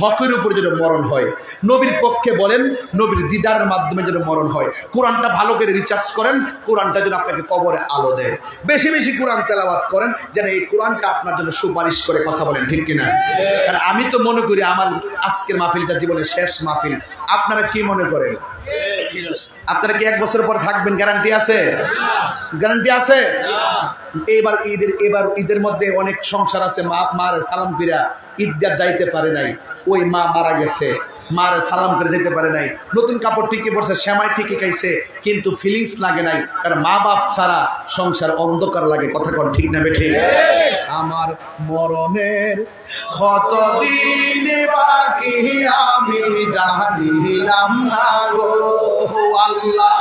হকের উপর যেন মরণ হয়, নবীর পক্ষে বলেন, নবীর দিদারের মাধ্যমে যেন মরণ হয়। কোরআনটা ভালো করে রিচার্জ করেন, কোরআনটা যেন আপনাকে কবরে আলো দেয়। বেশি বেশি কোরআন তেলাওয়াত করেন, যেন এই কোরআনটা আপনার জন্য সুপারিশ করে। কথা বলেন ঠিক কিনা? কারণ আমি তো মনে করি আমার আজকের মাহফিলটা জীবনের শেষ মাহফিল। আপনারা কি মনে করেন? আপনারা কি 1 বছর পর থাকবেন? গ্যারান্টি আছে? গ্যারান্টি আছে? এবার ঈদের মধ্যে অনেক সংসার আছে, মারে সালাম কইরা ঈদগাহ যাইতে পারে নাই, ওই মা মারা গেছে, মারে সালাম করে যেতে পারে নাই, নতুন কাপড় ঠিকই পরছে, শ্যামাই ঠিকই খাইছে, কিন্তু ফিলিংস লাগে নাই, কারণ মা বাপ ছাড়া সংসার অন্ধকার লাগে। কথা কন ঠিক না বেঠিক? আমার মরণের কতদিন বাকি আমি জানিলাম না গো আল্লাহ,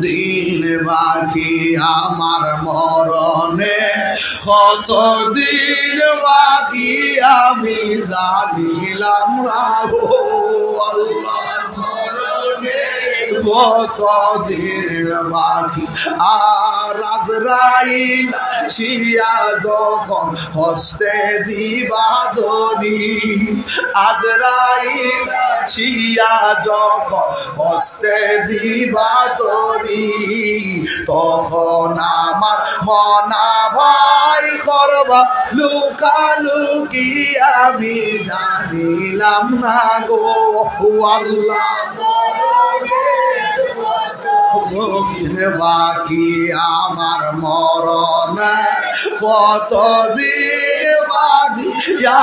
দিন বাকি আমার মরণে, কত দিন বাকি আমি জানিলাম না গো আল্লাহ। কত দিন বাকি আর আজরাইল শিয়া যখন হস্তে দিবা দনি, আজরাইল শিয়া যখন হস্তে দিবা দনি, তখন আমার মনা ভাই করবা লুকালুকি আমি জানিলাম না গো আল্লাহ। বাকি আমার মরণ, কত দিন বাকি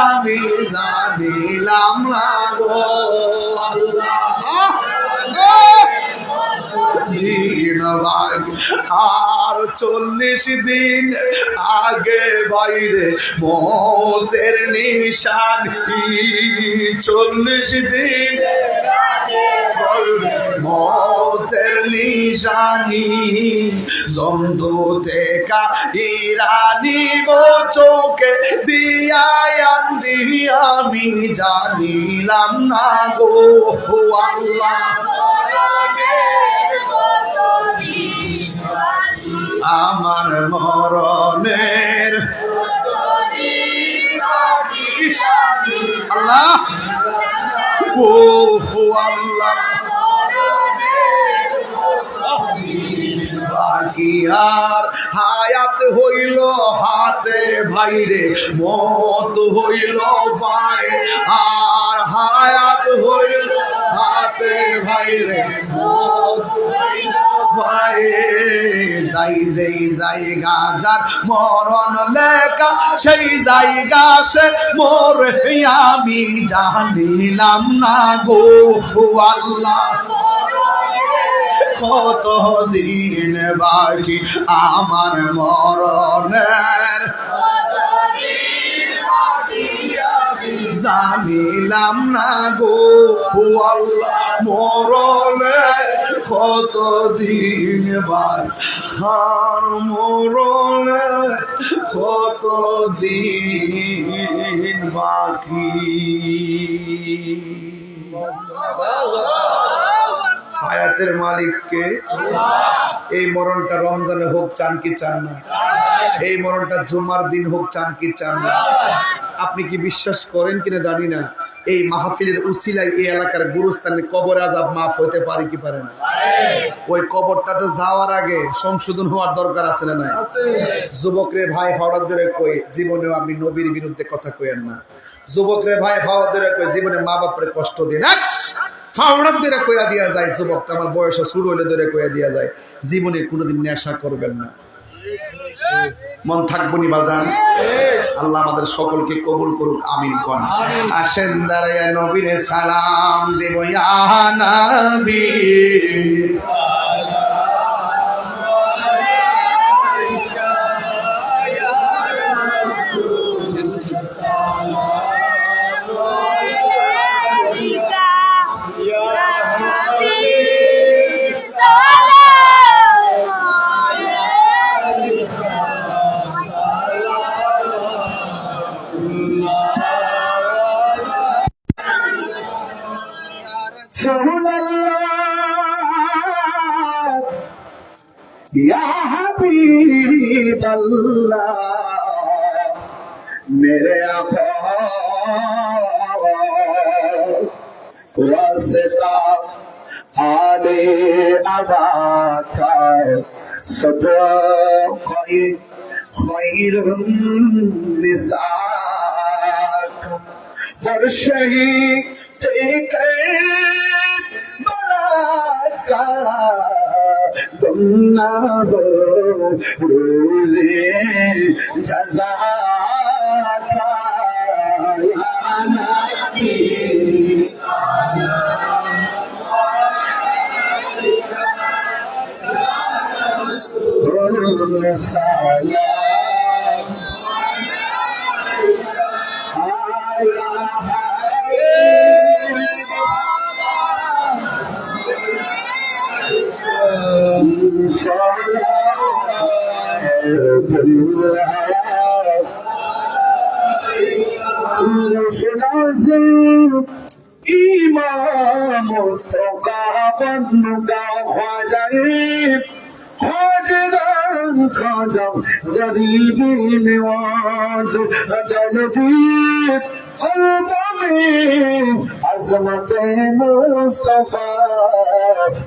আমি জানিলাম না গো আল্লাহ। দিন বাকি আর 40 দিন আগে বাইরে মতের নিশানি, 40 দিন মতের নিশানি, জমদূতে কাইরানি চোখে দিয়া আন্দি আমি জানিলাম না গো আল্লাহ। আমার মরণের আল্লাহ ও আল্লাহ, বাকি আর হায়াত হইল হাতে ভাইরে, মত হইল ভাই আর হায়াত হইল হাতে ভাইরে, মত হইল ভাই। যাই যেই জায়গা যার মরণ লেখা সেই জায়গা সে মোরে আমি জানিলাম না গো আল্লাহ। কত দিন বাকি আমার মরণের, জানিলাম না গো আল্লাহ। মরণের কত দিন বাকি আর মরণের কত দিন বাকি। হায়াতের মালিককে। এই মরণটা রমজানে হোক চান কি চান না? এই মরণটা জুমার দিন হোক চান কি চান না? আপনি কি বিশ্বাস করেন কিনা জানি না, এই মাহফিলের উসিলায় এই এলাকার গুরুস্থানে কবর আযাব মাফ হতে পারে কি পারে না? ওই কবরটাতে যাওয়ার আগে সংশোধন হওয়ার দরকার আছে না নাই? যুবক রে ভাই ফাওড়ার ধরে কই, জীবনেও আপনি নবীর বিরুদ্ধে কথা কইেন না। যুবক রে ভাই ফাওড়ার ধরে কই, জীবনে মা বাপরে কষ্ট দিন না। ফাওড়ার ধরে কইয়া দিয়া যায়, যুবক আমার বয়সে শুরু হইলে ধরে কইয়া দিয়া যায়, জীবনে কোনোদিন নেশা করবেন না। মন থাকবো নি বাজান? আল্লাহ আমাদের সকলকে কবুল করুক, আমিন কোন। আসেন দাঁড়াইয়া নবীরে সালাম দেব, ইয়া নবী या हबीब अल्लाह मेरे वास्ता आले अबाका सब कोई खैरुन निसाक और शहीद के बलाका तुम ना हो रोज़े जज़ा का या नबी सलाम ইমাম তোকা বন্নুকা খাজায়ে খাজদান খাজা গরিবি নওয়াজ জলদি में अजमत मुस्तफा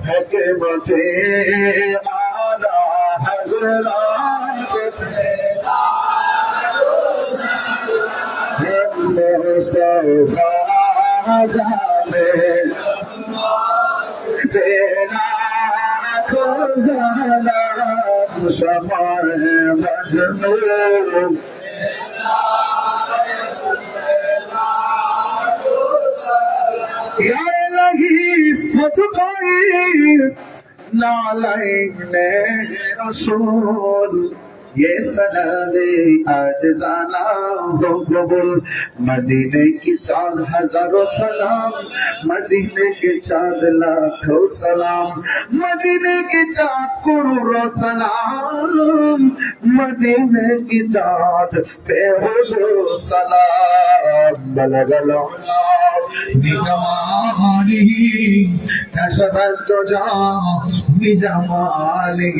हकमत आला हजरात मुस्तफा जाने बेला को ज़लाम शमाए मजनून या लगी सदक़ाए नालैने रसूल ये सलामे आज जाना हो कबूल मदीने की चाँद हजारों सलाम मदीने के चाँद लाखों सलाम मदीने के चाँद करोड़ों सलाम मदीने की चाँद पे हो सलाम बलगलो بجماله كشف الدجى بجماله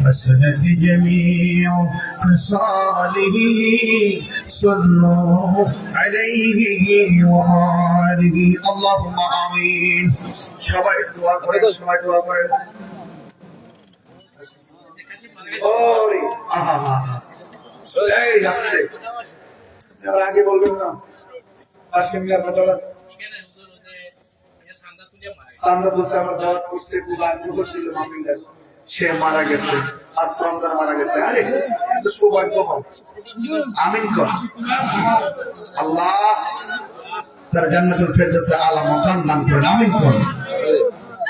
مسند جميع خصاله صلوا عليه وآله اللهم آمين সবাই দোয়া করে সবাই দোয়া করে ওরে আহা এই আসছে এবার আগে বলবেন না আজকে মিলার কথা সান্দা বলছে আমার দাওয়াত করছে খুব ছিল মাহফিলটা সে মারা গেছে আসরমজান মারা গেছে আরে সৌভাগ্য হয় আমিন কর আল্লাহ তার জান্নাতুল ফেরদৌসে আলা মাকাম দান করেন আমিন কর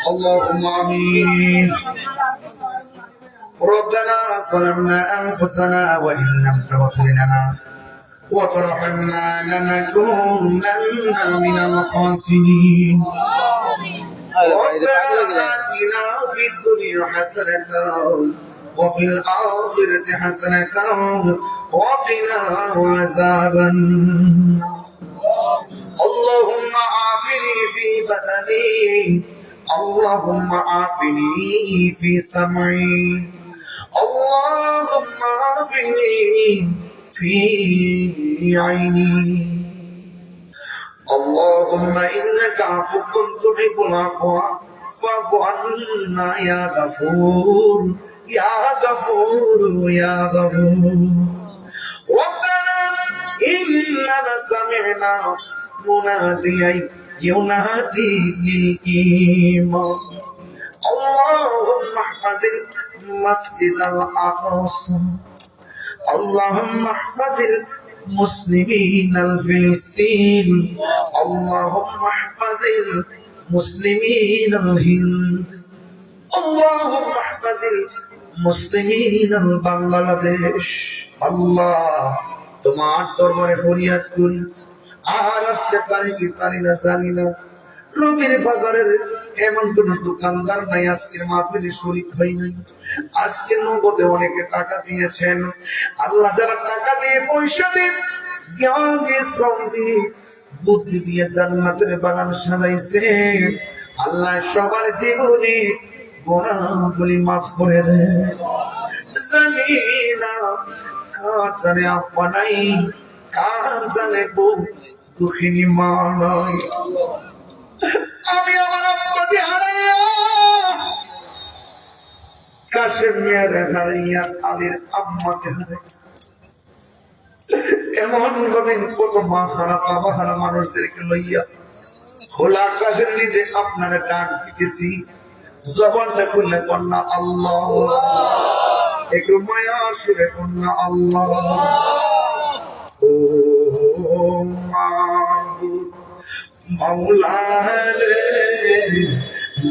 আল্লাহুম্মা আমিন ربنا ظلمنا أنفسنا وإن لم تغفر لنا وترحمنا لنكونن من الخاسرين ربنا آتنا في الدنيا حسنة وفي الآخرة حسنة وقنا عذاب النار اللهم عافني في بدني اللهم عافني في سمعي اللهم عافني في عيني اللهم إنك عفو تحب العفو فاعف عنا يا غفور يا غفور يا غفور ربنا إننا سمعنا مناديا ينادي للإيمان اللهم احفظ المسجد الأقصى اللهم احفظ المسلمين الفلسطين اللهم احفظ المسلمين الهند اللهم احفظ المسلمين البنغلاديش الله তোমার দরবারে ফরিয়াদ করি আর আসতে পারি কি পারি না জানি না রবির বাজারের এমন কোন দোকানদার নাই আজকের মাহফিলে শরীক হয় নাই আজকে নগদে অনেকে টাকা দিয়েছেন আল্লাহ যারা টাকা দিয়ে পয়সা দিয়ে জ্ঞান দিয়ে শ্রম দিয়ে বুদ্ধি দিয়ে জান্নাতের বাগান সাজাইছে আল্লাহ সবার জীবনে গুনাহগুলি মাফ করে দেয় জানি না কার জানে আপা নাই কার জানে বউ দুঃখিনী মা নাই আমি আমার আব্বাকে হারাইয়া কাশেম মিয়ারে হারাইয়া আলীর আম্মাকে হারাই এমন ভাবে কত মা হারা বাবা হারা মানুষদেরকে লইয়া খোলা আকাশের নিচে আপনারা ডাক দিতেছি জবানটা খুললে কন্যা আল্লাহ একটু মায়া সুরে কন্যা আল্লাহ ও মাবুদ মাওলারে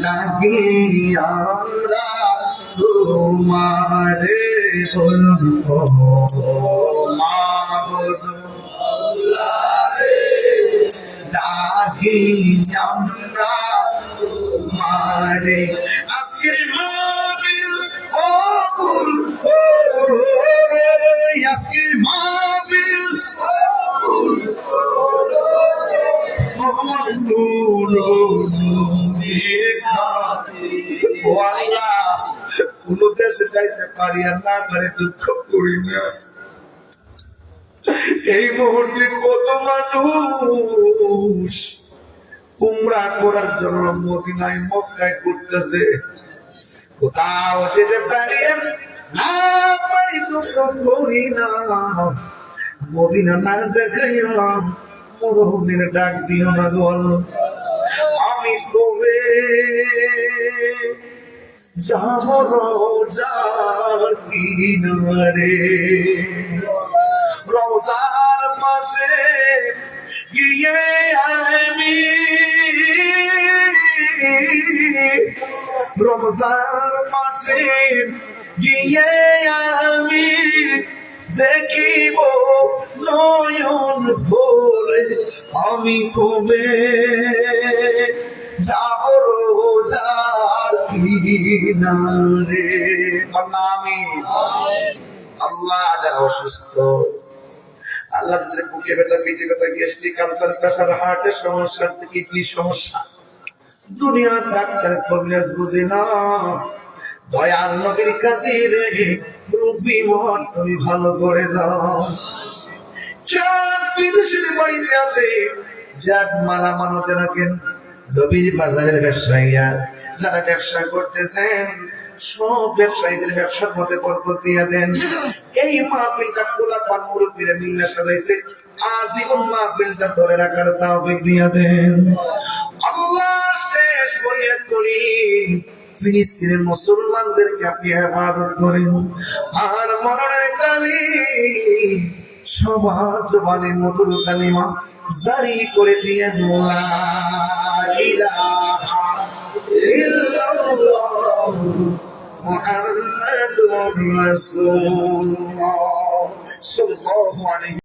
লাগি আমরা তোমারে বলবো মাবুদ মাওলারে লাগি আমরা তোমারে আজকের মাহফিল কবুল করো করে আজকের মাহফিল ও আল্লাহ, কোন দেশে যাইতে পারি আর না পারি দুঃখ করি না। এই মুহূর্তে কত মানুষ উমরা করার জন্য মদিনায় মক্কায় ঘুরতেছে, কোথাও যেতে পারি না পারি দুঃখ করি না। মদিনা না দেখাইয়া মরুভূমির ডাক দিও না বল, আমি কবে যাব রোজার কিনারে, রোজার পাশে গিয়ে আমি রোজার পাশে গিয়ে আমি দেখিব নয়ন ভরে, আমি কবে যাব রোজার কিনারে। আমি আল্লাহ যারা অসুস্থ, আল্লাহ ভিতরে বুকে ব্যথা, পেটে ব্যথা, গ্যাস্ট্রিক, ক্যান্সার, প্রেসার, হার্টের সমস্যা, কিডনি সমস্যা, দুনিয়ার ডাক্তার কবিরাজ বুঝে না, দয়াল নবীর খাতিরে রূপী মন তুমি ভালো করে দাও। চাঁদ বিদেশের বাড়িতে আছে, যাক মালা মানতে রাখেন, নবীর বাজারের ব্যবসায়ীরা যারা ব্যবসা করতেছেন, সব ব্যবসায়ীদের ব্যবসার মধ্যে বরকত দিয়ে দেন। এই মাহফিলটা পুরা পান মুরব্বীরা মিলে সাজাইছে, আজীবন মাহফিলটা ধরে রাখার তাওফিক দিয়ে দেন। আল্লাহ শেষ ফরিয়াদ করি, ফিলিস্তিনের মুসলমানদেরকে আপনি হেফাজত করেন, আর মরণের কালে সবার জবানে মধুর কালিমা জারি করে দিয়ে লা ইলাহা ইল্লাল্লাহ মুহাম্মাদুর রাসূলুল্লাহ সাল্লাল্লাহু আলাইহি